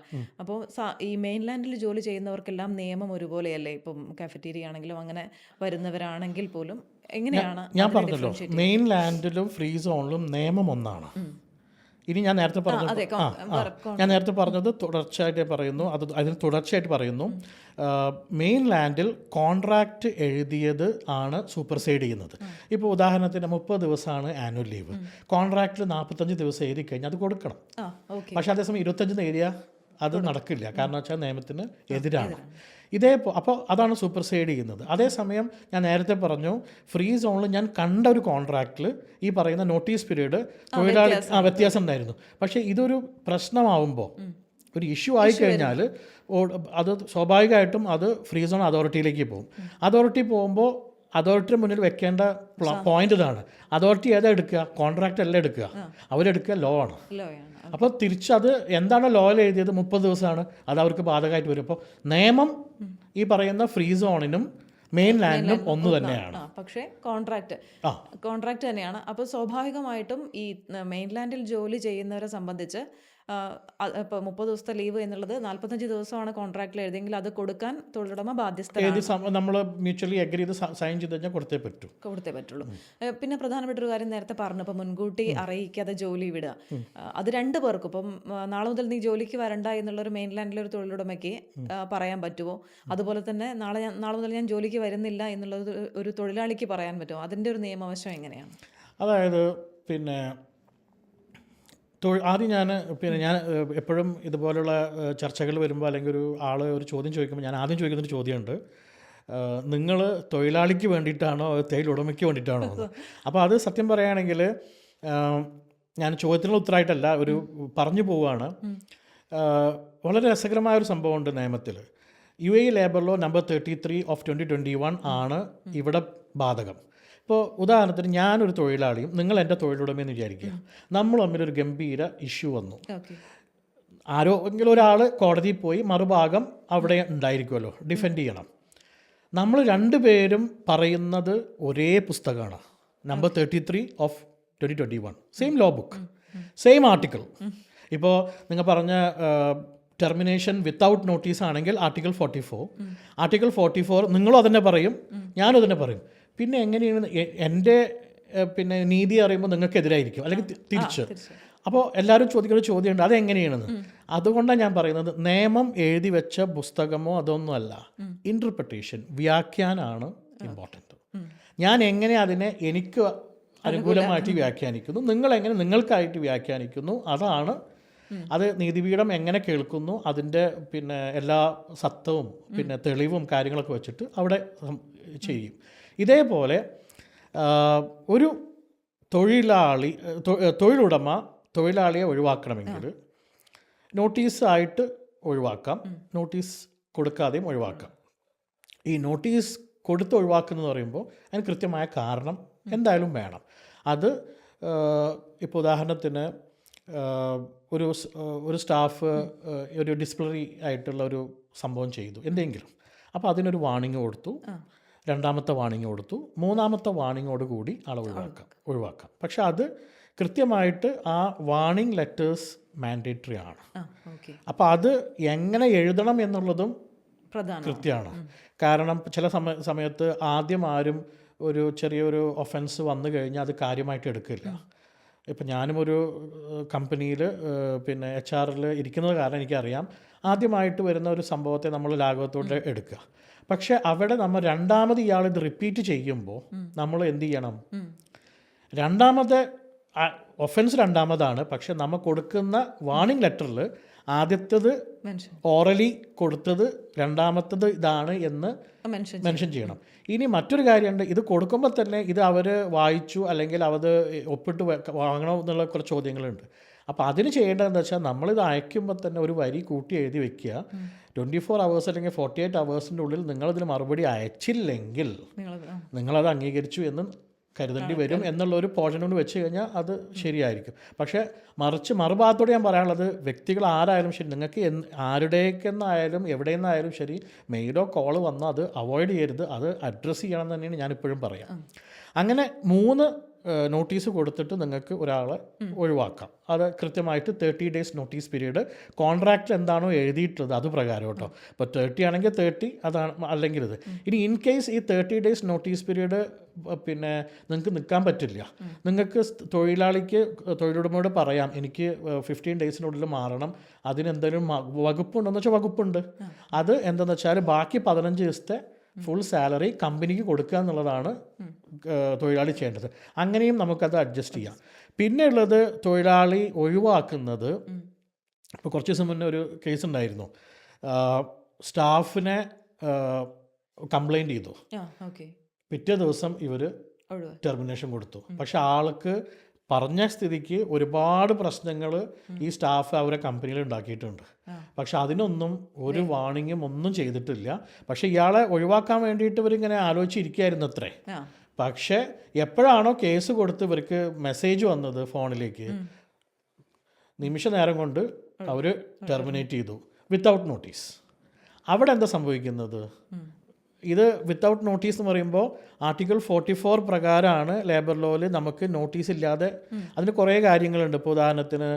അപ്പോൾ ഈ മെയിൻലാൻഡിൽ ജോലി ചെയ്യുന്നവർക്കെല്ലാം നിയമം ഒരുപോലെയല്ലേ? ഇപ്പം കാഫറ്റീരിയ ആണെങ്കിലും അങ്ങനെ വരുന്നവരാണെങ്കിൽ പോലും എങ്ങനെയാണ്? ഞാൻ പറഞ്ഞല്ലോ, മെയിൻലാൻഡിലും ഫ്രീ സോണിലും നിയമം ഒന്നാണ്. ഇനി ഞാൻ നേരത്തെ പറഞ്ഞത് തുടർച്ചയായിട്ട് പറയുന്നു, അതിന് തുടർച്ചയായിട്ട് പറയുന്നു. മെയിൻലാൻഡിൽ കോൺട്രാക്റ്റ് എഴുതിയത് ആണ് സൂപ്പർസൈഡ് ചെയ്യുന്നത്. ഇപ്പോൾ ഉദാഹരണത്തിന് 30 ദിവസമാണ് ആനുവൽ ലീവ്, കോൺട്രാക്റ്റിൽ 45 ദിവസം എഴുതി കഴിഞ്ഞാൽ അത് കൊടുക്കണം. പക്ഷേ അതേസമയം 25 എഴുതിയാൽ അത് നടക്കില്ല. കാരണം വെച്ചാൽ നിയമത്തിന് എതിരാണ്. അപ്പോൾ അതാണ് സൂപ്പർസൈഡ് ചെയ്യുന്നത്. അതേസമയം ഞാൻ നേരത്തെ പറഞ്ഞു, ഫ്രീ സോണിൽ ഞാൻ കണ്ട ഒരു കോൺട്രാക്റ്റിൽ ഈ പറയുന്ന നോട്ടീസ് പീരീഡ് തൊഴിലാളി വ്യത്യാസം ഉണ്ടായിരുന്നു. പക്ഷേ ഇതൊരു പ്രശ്നമാവുമ്പോൾ, ഒരു ഇഷ്യൂ ആയിക്കഴിഞ്ഞാൽ അത് സ്വാഭാവികമായിട്ടും അത് ഫ്രീ സോൺ അതോറിറ്റിയിലേക്ക് പോകും. അതോറിറ്റി പോകുമ്പോൾ അതോറിറ്റിയുടെ മുന്നിൽ വെക്കേണ്ട പോയിന്റ് ഇതാണ്, അതോറിറ്റി ഏതാ എടുക്കുക? കോൺട്രാക്റ്റ് അല്ല എടുക്കുക, അവരെടുക്കുക ലോ ആണ്. അപ്പോൾ തിരിച്ചത് എന്താണ് ലോയിൽ എഴുതിയത്? 30 ദിവസമാണ്, അത് അവർക്ക് ബാധകമായിട്ട് വരും. അപ്പോൾ നിയമം ഈ പറയുന്ന ഫ്രീ സോണിനും മെയിൻലാൻഡിനും ഒന്ന് തന്നെയാണ്. പക്ഷേ കോൺട്രാക്റ്റ് തന്നെയാണ്. അപ്പോൾ സ്വാഭാവികമായിട്ടും ഈ മെയിൻലാൻഡിൽ ജോലി ചെയ്യുന്നവരെ സംബന്ധിച്ച് ഇപ്പോൾ 30 ദിവസത്തെ ലീവ് എന്നുള്ളത് 45 ദിവസമാണ് കോൺട്രാക്റ്റിൽ എഴുതിയെങ്കിൽ അത് കൊടുക്കാൻ തൊഴിലുടമ ബാധ്യസ്ഥരാണ്. നമ്മൾ മ്യൂച്വലി അഗ്രി ചെയ്ത് സൈൻ ചെയ്ത് കഴിഞ്ഞാൽ കൊടുത്തേ പറ്റുള്ളൂ. പിന്നെ പ്രധാനപ്പെട്ട ഒരു കാര്യം നേരത്തെ പറഞ്ഞു, ഇപ്പം മുൻകൂട്ടി അറിയിക്കാതെ ജോലി വിടുക, അത് രണ്ടു പേർക്കും ഇപ്പം നാളെ മുതൽ നീ ജോലിക്ക് വരണ്ട എന്നുള്ളൊരു മെയിൻലാൻഡിലെ ഒരു തൊഴിലുടമയ്ക്ക് പറയാൻ പറ്റുമോ? അതുപോലെ തന്നെ നാളെ മുതൽ ഞാൻ ജോലിക്ക് വരുന്നില്ല എന്നുള്ളത് ഒരു തൊഴിലാളിക്ക് പറയാൻ പറ്റുമോ? അതിൻ്റെ ഒരു നിയമവശം എങ്ങനെയാണ്? അതായത് പിന്നെ ആദ്യം ഞാൻ എപ്പോഴും ഇതുപോലുള്ള ചർച്ചകൾ വരുമ്പോൾ അല്ലെങ്കിൽ ഒരു ആൾ ഒരു ചോദ്യം ചോദിക്കുമ്പോൾ ഞാൻ ആദ്യം ചോദിക്കുന്നൊരു ചോദ്യമുണ്ട്, നിങ്ങൾ തൊഴിലാളിക്ക് വേണ്ടിയിട്ടാണോ തൊഴിലുടമയ്ക്ക് വേണ്ടിയിട്ടാണോ? അപ്പോൾ അത് സത്യം പറയുകയാണെങ്കിൽ ഞാൻ ചോദ്യത്തിനുള്ള ഉത്തരമായിട്ടല്ല, ഒരു പറഞ്ഞു പോവുകയാണ്. വളരെ രസകരമായൊരു സംഭവമുണ്ട് നിയമത്തിൽ. UAE labour law number 33 of 2021 ആണ് ഇവിടെ ബാധകം. ഇപ്പോൾ ഉദാഹരണത്തിന് ഞാനൊരു തൊഴിലാളിയും നിങ്ങൾ എൻ്റെ തൊഴിലുടമയെന്ന് വിചാരിക്കുക. നമ്മൾ തമ്മിലൊരു ഗംഭീര ഇഷ്യൂ വന്നു. ആരെങ്കിലും ഒരാൾ കോടതിയിൽ പോയി, മറുഭാഗം അവിടെ ഉണ്ടായിരിക്കുമല്ലോ, ഡിഫെൻഡ് ചെയ്യണം. നമ്മൾ രണ്ടുപേരും പറയുന്നത് ഒരേ പുസ്തകമാണ്, number 33 of 2021, same law book, same article. ഇപ്പോൾ നിങ്ങൾ പറഞ്ഞ ടെർമിനേഷൻ വിത്തൗട്ട് നോട്ടീസ് ആണെങ്കിൽ ആർട്ടിക്കിൾ 44, ആർട്ടിക്കിൾ 44 നിങ്ങളും അതന്നെ പറയും, ഞാനും അതന്നെ പറയും. പിന്നെ എങ്ങനെയാണ് എൻ്റെ പിന്നെ നീതി അറിയുമ്പോൾ നിങ്ങൾക്കെതിരായിരിക്കും, അല്ലെങ്കിൽ തിരിച്ച്. അപ്പോൾ എല്ലാവരും ചോദിക്കുന്ന ചോദ്യമുണ്ട്, അതെങ്ങനെയാണെന്ന്. അതുകൊണ്ടാണ് ഞാൻ പറയുന്നത്, നിയമം എഴുതി വെച്ച പുസ്തകമോ അതൊന്നുമല്ല, ഇൻ്റർപ്രിട്ടേഷൻ, വ്യാഖ്യാനാണ് ഇമ്പോർട്ടൻറ്റ്. ഞാൻ എങ്ങനെ അതിനെ എനിക്ക് അനുകൂലമായിട്ട് വ്യാഖ്യാനിക്കുന്നു, നിങ്ങൾ എങ്ങനെ നിങ്ങൾക്കായിട്ട് വ്യാഖ്യാനിക്കുന്നു, അതാണ് അത് നീതിപീഠം എങ്ങനെ കേൾക്കുന്നു, അതിൻ്റെ പിന്നെ എല്ലാ സത്തവും പിന്നെ തെളിവും കാര്യങ്ങളൊക്കെ വെച്ചിട്ട് അവിടെ ചെയ്യും. ഇതേപോലെ ഒരു തൊഴിലുടമ തൊഴിലാളിയെ ഒഴിവാക്കണമെങ്കിൽ നോട്ടീസായിട്ട് ഒഴിവാക്കാം, നോട്ടീസ് കൊടുക്കാതെയും ഒഴിവാക്കാം. ഈ നോട്ടീസ് കൊടുത്ത് ഒഴിവാക്കുന്നതെന്ന് പറയുമ്പോൾ അതിന് കൃത്യമായ കാരണം എന്തായാലും വേണം. അത് ഇപ്പോൾ ഉദാഹരണത്തിന് ഒരു സ്റ്റാഫ് ഒരു ഡിസിപ്ലിനറി ആയിട്ടുള്ള ഒരു സംഭവം ചെയ്തു എന്തെങ്കിലും, അപ്പോൾ അതിനൊരു വാണിംഗ് കൊടുത്തു, രണ്ടാമത്തെ വാണിംഗ് കൊടുത്തു, മൂന്നാമത്തെ വാണിങ്ങോട് കൂടി ആളെ ഒഴിവാക്കാം. പക്ഷെ അത് കൃത്യമായിട്ട് ആ വാണിംഗ് ലെറ്റേഴ്സ് മാൻഡേറ്ററി ആണ്. അപ്പോൾ അത് എങ്ങനെ എഴുതണം എന്നുള്ളതും കൃത്യമാണ്. കാരണം ചില സമയത്ത് ആദ്യം ആരും ഒരു ചെറിയൊരു ഒഫൻസ് വന്നു കഴിഞ്ഞാൽ അത് കാര്യമായിട്ട് എടുക്കില്ല. ഇപ്പം ഞാനും ഒരു കമ്പനിയിൽ പിന്നെ HR ഇരിക്കുന്നത് കാരണം എനിക്കറിയാം, ആദ്യമായിട്ട് വരുന്ന ഒരു സംഭവത്തെ നമ്മൾ ലാഘവത്തോടെ എടുക്കുക. പക്ഷെ അവിടെ നമ്മൾ രണ്ടാമത് ഇയാൾ ഇത് റിപ്പീറ്റ് ചെയ്യുമ്പോൾ നമ്മൾ എന്ത് ചെയ്യണം? രണ്ടാമത്തെ ഒഫൻസ് രണ്ടാമതാണ്, പക്ഷെ നമ്മൾ കൊടുക്കുന്ന വാണിംഗ് ലെറ്ററിൽ ആദ്യത്തേത് ഓറലി കൊടുത്തത് രണ്ടാമത്തത് ഇതാണ് എന്ന് മെൻഷൻ ചെയ്യണം. ഇനി മറ്റൊരു കാര്യമുണ്ട്, ഇത് കൊടുക്കുമ്പോൾ തന്നെ ഇത് അവർ വായിച്ചു അല്ലെങ്കിൽ അത് ഒപ്പിട്ട് വാങ്ങണോ എന്നുള്ള കുറച്ച് ചോദ്യങ്ങളുണ്ട്. അപ്പോൾ അതിന് ചെയ്യേണ്ടതെന്ന് വെച്ചാൽ നമ്മളിത് അയക്കുമ്പോൾ തന്നെ ഒരു വരി കൂട്ടി എഴുതി വെക്കുക, 24 hours അല്ലെങ്കിൽ 48 hours ഉള്ളിൽ നിങ്ങളിതിന് മറുപടി അയച്ചില്ലെങ്കിൽ നിങ്ങളത് അംഗീകരിച്ചു എന്ന് കരുതേണ്ടി വരും എന്നുള്ളൊരു പോർഷനോട് വെച്ച് കഴിഞ്ഞാൽ അത് ശരിയായിരിക്കും. പക്ഷേ മറുഭാഗത്തോടെ ഞാൻ പറയാനുള്ളത്, വ്യക്തികൾ ആരായാലും ശരി, നിങ്ങൾക്ക് ആരുടേക്കെന്നായാലും എവിടെ നിന്നായാലും ശരി, മെയിലോ കോളോ വന്നാൽ അത് അവോയ്ഡ് ചെയ്യരുത്, അത് അഡ്രസ്സ് ചെയ്യണം എന്ന് തന്നെയാണ് ഞാനിപ്പോഴും പറയാം. അങ്ങനെ 3 നോട്ടീസ് കൊടുത്തിട്ട് നിങ്ങൾക്ക് ഒരാളെ ഒഴിവാക്കാം. അത് കൃത്യമായിട്ട് 30 days നോട്ടീസ് പീരീഡ്, കോൺട്രാക്റ്റിൽ എന്താണോ എഴുതിയിട്ടുള്ളത് അത് പ്രകാരം കേട്ടോ. ഇപ്പോൾ 30 ആണെങ്കിൽ 30, അതാണ്. അല്ലെങ്കിൽ ഇത് ഇനി ഇൻ കേസ് ഈ 30 days നോട്ടീസ് പീരീഡ് പിന്നെ നിങ്ങൾക്ക് നിൽക്കാൻ പറ്റില്ല, നിങ്ങൾക്ക് തൊഴിലുടമയോട് പറയാം, എനിക്ക് 15 daysനുള്ളിൽ മാറണം, അതിനെന്തെങ്കിലും വകുപ്പുണ്ടെന്ന് വെച്ചാൽ വകുപ്പുണ്ട്. അത് എന്താണെന്ന് വെച്ചാൽ ബാക്കി 15 ദിവസത്തെ ഫുൾ സാലറി കമ്പനിക്ക് കൊടുക്കുക എന്നുള്ളതാണ് തൊഴിലാളി ചെയ്യേണ്ടത്. അങ്ങനെയും നമുക്കത് അഡ്ജസ്റ്റ് ചെയ്യാം. പിന്നെ ഉള്ളത് തൊഴിലാളി ഒഴിവാക്കുന്നത്, ഇപ്പോൾ കുറച്ച് ദിവസം മുന്നേ ഒരു കേസ് ഉണ്ടായിരുന്നു, സ്റ്റാഫിനെ കംപ്ലൈൻറ്റ് ചെയ്തു, പിറ്റേ ദിവസം ഇവർ ടെർമിനേഷൻ കൊടുത്തു. പക്ഷെ ആൾക്ക് പറഞ്ഞ സ്ഥിതിക്ക് ഒരുപാട് പ്രശ്നങ്ങൾ ഈ സ്റ്റാഫ് അവരെ കമ്പനിയിൽ ഉണ്ടാക്കിയിട്ടുണ്ട്. പക്ഷെ അതിനൊന്നും ഒരു വാണിങ്ങും ഒന്നും ചെയ്തിട്ടില്ല. പക്ഷെ ഇയാളെ ഒഴിവാക്കാൻ വേണ്ടിയിട്ട് ഇവരിങ്ങനെ ആലോചിച്ചിരിക്കുകയായിരുന്നു അത്രേ. പക്ഷെ എപ്പോഴാണോ കേസ് കൊടുത്ത് ഇവർക്ക് മെസ്സേജ് വന്നത് ഫോണിലേക്ക്, നിമിഷ നേരം കൊണ്ട് അവർ ടെർമിനേറ്റ് ചെയ്തു വിത്തൗട്ട് നോട്ടീസ്. അവിടെ എന്താ സംഭവിക്കുന്നത്? ഇത് വിത്തൗട്ട് നോട്ടീസ് എന്ന് പറയുമ്പോൾ ആർട്ടിക്കിൾ 44 പ്രകാരമാണ് ലേബർ ലോയിൽ നമുക്ക് നോട്ടീസ് ഇല്ലാതെ, അതിന് കുറേ കാര്യങ്ങളുണ്ട്. ഇപ്പോൾ ഉദാഹരണത്തിന്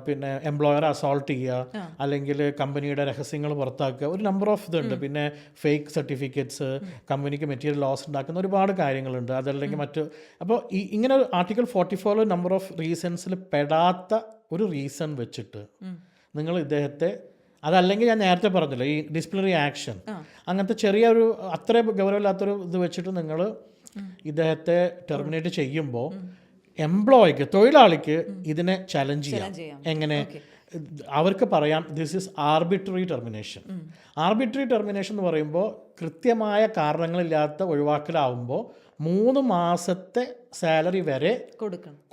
പിന്നെ എംപ്ലോയറെ അസോൾട്ട് ചെയ്യുക, അല്ലെങ്കിൽ കമ്പനിയുടെ രഹസ്യങ്ങൾ പുറത്താക്കുക, ഒരു നമ്പർ ഓഫ് ഇതുണ്ട്. പിന്നെ ഫേക്ക് സർട്ടിഫിക്കറ്റ്സ്, കമ്പനിക്ക് മെറ്റീരിയൽ ലോസ് ഉണ്ടാക്കുന്ന ഒരുപാട് കാര്യങ്ങളുണ്ട്. അതല്ലെങ്കിൽ അപ്പോൾ ഇങ്ങനെ ആർട്ടിക്കിൾ 44 നമ്പർ ഓഫ് റീസൺസിൽ പെടാത്ത ഒരു റീസൺ വെച്ചിട്ട് നിങ്ങൾ ഇദ്ദേഹത്തെ, അതല്ലെങ്കിൽ ഞാൻ നേരത്തെ പറഞ്ഞല്ലോ ഈ ഡിസിപ്ലിനറി ആക്ഷൻ, അങ്ങനത്തെ ചെറിയൊരു അത്ര ഗൗരവമില്ലാത്തൊരു ഇത് വെച്ചിട്ട് നിങ്ങൾ ഇദ്ദേഹത്തെ ടെർമിനേറ്റ് ചെയ്യുമ്പോൾ എംപ്ലോയിക്ക്, തൊഴിലാളിക്ക് ഇതിനെ ചലഞ്ച് ചെയ്യാം. എങ്ങനെ? അവർക്ക് പറയാം this is arbitrary termination. Arbitrary termination എന്ന് പറയുമ്പോൾ കൃത്യമായ കാരണങ്ങളില്ലാത്ത ഒഴിവാക്കലാവുമ്പോൾ 3 മാസത്തെ സാലറി വരെ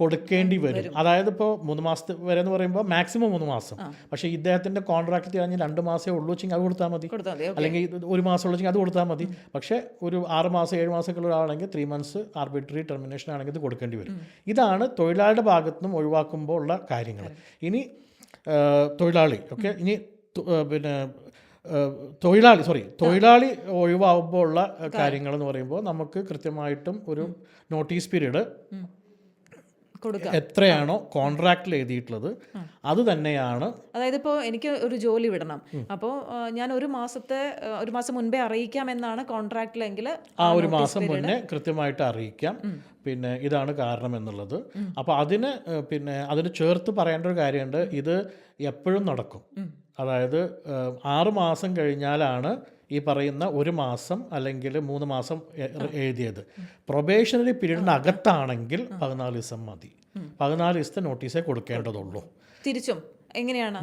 കൊടുക്കേണ്ടി വരും. അതായത് ഇപ്പോൾ 3 മാസത്തെ വരെ എന്ന് പറയുമ്പോൾ മാക്സിമം 3 മാസം. പക്ഷേ ഇദ്ദേഹത്തിൻ്റെ കോൺട്രാക്ട് കഴിഞ്ഞ് 2 മാസമേ ഉള്ളൂ വെച്ചെങ്കിൽ അത് കൊടുത്താൽ മതി, അല്ലെങ്കിൽ 1 മാസം ഉള്ളൂ വെച്ചെങ്കിൽ അത് കൊടുത്താൽ മതി. പക്ഷേ ഒരു 6 മാസം 7 മാസമൊക്കെ ഉള്ള ആളാണെങ്കിൽ 3 months ആർബിട്രറി ടെർമിനേഷൻ ആണെങ്കിൽ ഇത് കൊടുക്കേണ്ടി വരും. ഇതാണ് തൊഴിലാളിയുടെ ഭാഗത്തുനിന്നും ഒഴിവാക്കുമ്പോൾ ഉള്ള കാര്യങ്ങൾ. ഇനി തൊഴിലാളി ഇനി പിന്നെ തൊഴിലാളി ഒഴിവാകുമ്പോൾ ഉള്ള കാര്യങ്ങൾ എന്ന് പറയുമ്പോൾ നമുക്ക് കൃത്യമായിട്ടും ഒരു നോട്ടീസ് പീരീഡ് എത്രയാണോ കോൺട്രാക്റ്റിൽ എഴുതിയിട്ടുള്ളത് അത് തന്നെയാണ്. അതായത് ഇപ്പോൾ എനിക്ക് ഒരു ജോലി വിടണം, അപ്പോൾ ഞാൻ ഒരു മാസം മുൻപേ അറിയിക്കാം എന്നാണ് കോൺട്രാക്റ്റിലെങ്കിൽ ആ ഒരു മാസം മുന്നേ കൃത്യമായിട്ട് അറിയിക്കാം. പിന്നെ ഇതാണ് കാരണം എന്നുള്ളത്. അപ്പോൾ അതിന് ചേർത്ത് പറയേണ്ട ഒരു കാര്യമുണ്ട്. ഇത് എപ്പോഴും നടക്കും. അതായത് 6 മാസം കഴിഞ്ഞാലാണ് ഈ പറയുന്ന 1 മാസം അല്ലെങ്കിൽ 3 മാസം എഴുതിയത്. പ്രൊബേഷണറി പീരീഡിനകത്താണെങ്കിൽ 14 ദിവസം മതി. 14 ദിവസത്തെ നോട്ടീസേ കൊടുക്കേണ്ടതുള്ളൂ. തിരിച്ചും എങ്ങനെയാണ്?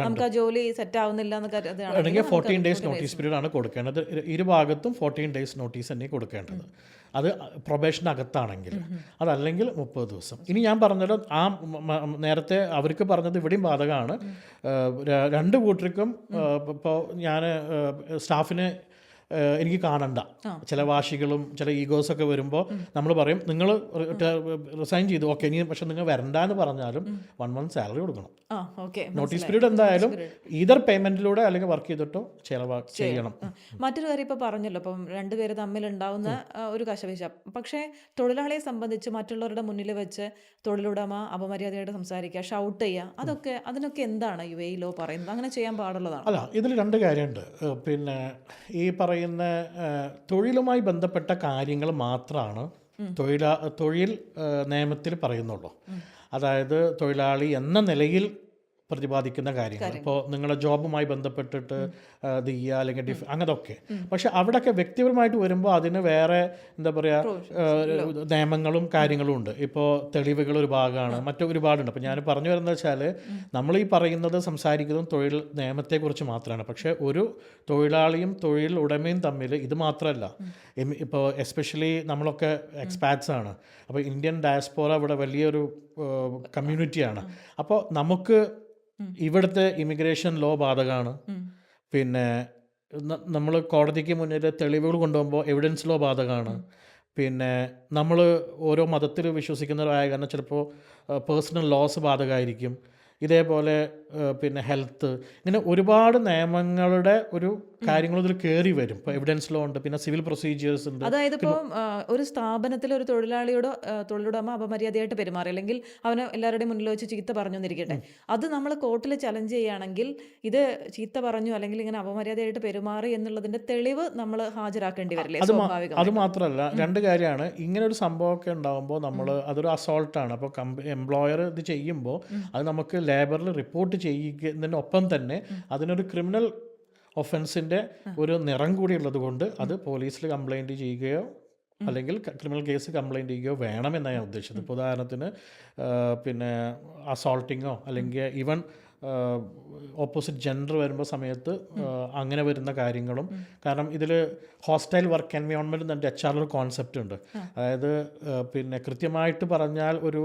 നമുക്ക് ആ ജോലി സെറ്റ് ആവുന്നില്ല അല്ലെങ്കിൽ 14 days നോട്ടീസ് പീരീഡ് ആണ് കൊടുക്കേണ്ടത്. ഇരുഭാഗത്തും 14 days നോട്ടീസ് തന്നെ കൊടുക്കേണ്ടത്. അത് പ്രൊബേഷനകത്താണെങ്കിൽ. അതല്ലെങ്കിൽ 30 ദിവസം. ഇനി ഞാൻ പറഞ്ഞല്ലോ, നേരത്തെ അവർക്ക് പറഞ്ഞത് ഇവിടെയും ബാധകമാണ്. 2 കൂട്ടർക്കും ഇപ്പോൾ ഞാൻ സ്റ്റാഫിനെ എനിക്ക് കാണണ്ട, ചില വാശികളും ചില ഈഗോസൊക്കെ വരുമ്പോൾ നമ്മൾ പറയും നിങ്ങൾ റിസൈൻ ചെയ്തു, ഓക്കെ, ഇനി പക്ഷെ നിങ്ങൾ വരണ്ട എന്ന് പറഞ്ഞാലും 1 month സാലറി കൊടുക്കണം. നോട്ടീസ് പീരീഡ് എന്തായാലും ഈതർ പേയ്മെന്റിലൂടെ അല്ലെങ്കിൽ വർക്ക് ചെയ്തിട്ടോ ചെയ്യണം. മറ്റൊരു കാര്യം ഇപ്പോൾ പറഞ്ഞല്ലോ, ഇപ്പം 2 പേര് തമ്മിലുണ്ടാവുന്ന ഒരു കശവിശ, പക്ഷേ തൊഴിലാളിയെ സംബന്ധിച്ച് മറ്റുള്ളവരുടെ മുന്നിൽ വെച്ച് തൊഴിലുടമ അപമര്യാദയായിട്ട് സംസാരിക്കുക, ഷൗട്ട് ചെയ്യുക, അതിനൊക്കെ എന്താണ് UAE ലോ പറയുന്നത്? അങ്ങനെ ചെയ്യാൻ പാടുള്ളതാണ്? അല്ല, ഇതിൽ 2 കാര്യമുണ്ട്. പിന്നെ ഈ പറയുന്ന തൊഴിലുമായി ബന്ധപ്പെട്ട കാര്യങ്ങൾ മാത്രമാണ് തൊഴിൽ നിയമത്തിൽ പറയുന്നുള്ളൂ. അതായത് തൊഴിലാളി എന്ന നിലയിൽ പ്രതിപാദിക്കുന്ന കാര്യങ്ങൾ. ഇപ്പോൾ നിങ്ങളുടെ ജോബുമായി ബന്ധപ്പെട്ടിട്ട് ഇത് ചെയ്യുക അല്ലെങ്കിൽ അങ്ങനൊക്കെ. പക്ഷെ അവിടെയൊക്കെ വ്യക്തിപരമായിട്ട് വരുമ്പോൾ അതിന് വേറെ എന്താ പറയുക നിയമങ്ങളും കാര്യങ്ങളും ഉണ്ട്. ഇപ്പോൾ തെളിവുകൾ ഒരു ഭാഗമാണ്, ഒരുപാടുണ്ട്. അപ്പോൾ ഞാൻ പറഞ്ഞു വരുന്നത് വെച്ചാൽ നമ്മൾ ഈ പറയുന്നത് സംസാരിക്കുന്നതും തൊഴിൽ നിയമത്തെക്കുറിച്ച് മാത്രമാണ്. പക്ഷേ ഒരു തൊഴിലാളിയും തൊഴിൽ ഉടമയും തമ്മിൽ ഇത് മാത്രമല്ല. ഇപ്പോൾ എസ്പെഷ്യലി നമ്മളൊക്കെ എക്സ്പാറ്റ്സ് ആണ്. അപ്പോൾ ഇന്ത്യൻ ഡയസ്പോറ ഇവിടെ വലിയൊരു കമ്മ്യൂണിറ്റിയാണ്. അപ്പോൾ നമുക്ക് ഇവിടുത്തെ ഇമിഗ്രേഷൻ ലോ ബാധകമാണ്. പിന്നെ നമ്മൾ കോടതിക്ക് മുന്നിൽ തെളിവുകൾ കൊണ്ടുപോകുമ്പോൾ എവിഡൻസ് ലോ ബാധകമാണ്. പിന്നെ നമ്മൾ ഓരോ മതത്തിൽ വിശ്വസിക്കുന്നവരായ കാരണം ചിലപ്പോൾ പേഴ്സണൽ ലോസ് ബാധകമായിരിക്കും. ഇതേപോലെ പിന്നെ ഹെൽത്ത്, ഇങ്ങനെ ഒരുപാട് നിയമങ്ങളുടെ ഒരു കാര്യങ്ങൾ ഇതിൽ കയറി വരും. ഇപ്പോൾ എവിഡൻസ് ലോ ഉണ്ട്, പിന്നെ സിവിൽ പ്രൊസീജിയേഴ്സ് ഉണ്ട്. അതായത് ഇപ്പോൾ ഒരു സ്ഥാപനത്തിൽ ഒരു തൊഴിലുടമ അപമര്യാദയായിട്ട് പെരുമാറി, അല്ലെങ്കിൽ അവന് എല്ലാവരുടെയും മുന്നിൽ വെച്ച് ചീത്ത പറഞ്ഞു എന്നിരിക്കട്ടെ, അത് നമ്മൾ കോർട്ടിൽ ചലഞ്ച് ചെയ്യുകയാണെങ്കിൽ ഇത് ചീത്ത പറഞ്ഞു അല്ലെങ്കിൽ ഇങ്ങനെ അപമര്യാദയായിട്ട് പെരുമാറി എന്നുള്ളതിന്റെ തെളിവ് നമ്മൾ ഹാജരാക്കേണ്ടി വരില്ലേ? അത് മാത്രമല്ല, 2 കാര്യമാണ്. ഇങ്ങനെ ഒരു സംഭവമൊക്കെ ഉണ്ടാകുമ്പോൾ അതൊരു അസോൾട്ടാണ്. അപ്പോൾ എംപ്ലോയർ ഇത് ചെയ്യുമ്പോൾ അത് നമുക്ക് ലേബറിൽ റിപ്പോർട്ട് ചെയ്യുന്നതിനൊപ്പം തന്നെ അതിനൊരു ക്രിമിനൽ ഒഫൻസിൻ്റെ ഒരു നിറം കൂടി ഉള്ളത് കൊണ്ട് അത് പോലീസിൽ കംപ്ലൈൻറ്റ് ചെയ്യുകയോ അല്ലെങ്കിൽ ക്രിമിനൽ കേസ് കംപ്ലൈൻറ്റ് ചെയ്യുകയോ വേണമെന്നാണ് ഞാൻ ഉദ്ദേശിച്ചത്. ഇപ്പോൾ ഉദാഹരണത്തിന് പിന്നെ അസോൾട്ടിങ്ങോ അല്ലെങ്കിൽ ഈവൻ ഓപ്പോസിറ്റ് ജെൻഡർ വരുമ്പോൾ സമയത്ത് അങ്ങനെ വരുന്ന കാര്യങ്ങളും. കാരണം ഇതിൽ ഹോസ്റ്റൈൽ വർക്ക് എൻവയോൺമെൻറ്റ് എന്ന് HR ഒരു കോൺസെപ്റ്റ് ഉണ്ട്. അതായത് പിന്നെ കൃത്യമായിട്ട് പറഞ്ഞാൽ ഒരു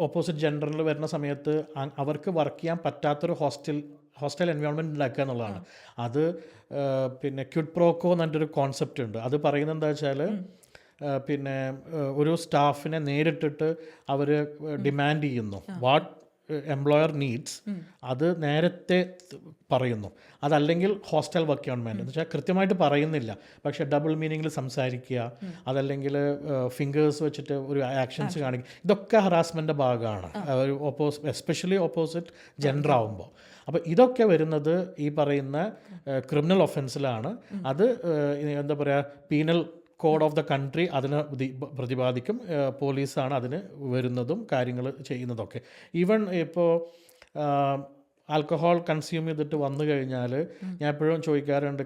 ഓപ്പോസിറ്റ് ജെൻഡറിൽ വരുന്ന സമയത്ത് അവർക്ക് വർക്ക് ചെയ്യാൻ പറ്റാത്തൊരു ഹോസ്റ്റൽ എൻവയോൺമെൻറ്റ് ഉണ്ടാക്കുക എന്നുള്ളതാണ്. അത് പിന്നെ ക്വിഡ് പ്രോക്കോ എന്നൊരു കോൺസെപ്റ്റ് ഉണ്ട്. അത് പറയുന്നത് എന്താ വെച്ചാൽ പിന്നെ ഒരു സ്റ്റാഫിനെ നേരിട്ടിട്ട് അവർ ഡിമാൻഡ് ചെയ്യുന്നു വാട്ട് എംപ്ലോയർ നീഡ്സ്, അത് നേരത്തെ പറയുന്നു. അതല്ലെങ്കിൽ ഹോസ്റ്റൽ വർക്ക് ഗവൺമെൻറ് എന്ന് വെച്ചാൽ കൃത്യമായിട്ട് പറയുന്നില്ല, പക്ഷേ ഡബിൾ മീനിങ്ങിൽ സംസാരിക്കുക, അതല്ലെങ്കിൽ ഫിംഗേഴ്സ് വെച്ചിട്ട് ഒരു ആക്ഷൻസ് കാണിക്കുക, ഇതൊക്കെ ഹറാസ്മെൻ്റെ ഭാഗമാണ്, ഒരു എസ്പെഷ്യലി ഓപ്പോസിറ്റ് ജെൻഡർ ആവുമ്പോൾ. അപ്പോൾ ഇതൊക്കെ വരുന്നത് ഈ പറയുന്ന ക്രിമിനൽ ഒഫൻസിലാണ്. അത് എന്താ പറയുക, penal code of the country അതിന് പ്രതിപാദിക്കും. പോലീസാണ് അതിന് വരുന്നതും കാര്യങ്ങൾ ചെയ്യുന്നതൊക്കെ. ഈവൻ ഇപ്പോൾ ആൽക്കഹോൾ കൺസ്യൂം ചെയ്തിട്ട് വന്നു കഴിഞ്ഞാൽ ഞാൻ എപ്പോഴും ചോദിക്കാറുണ്ട്,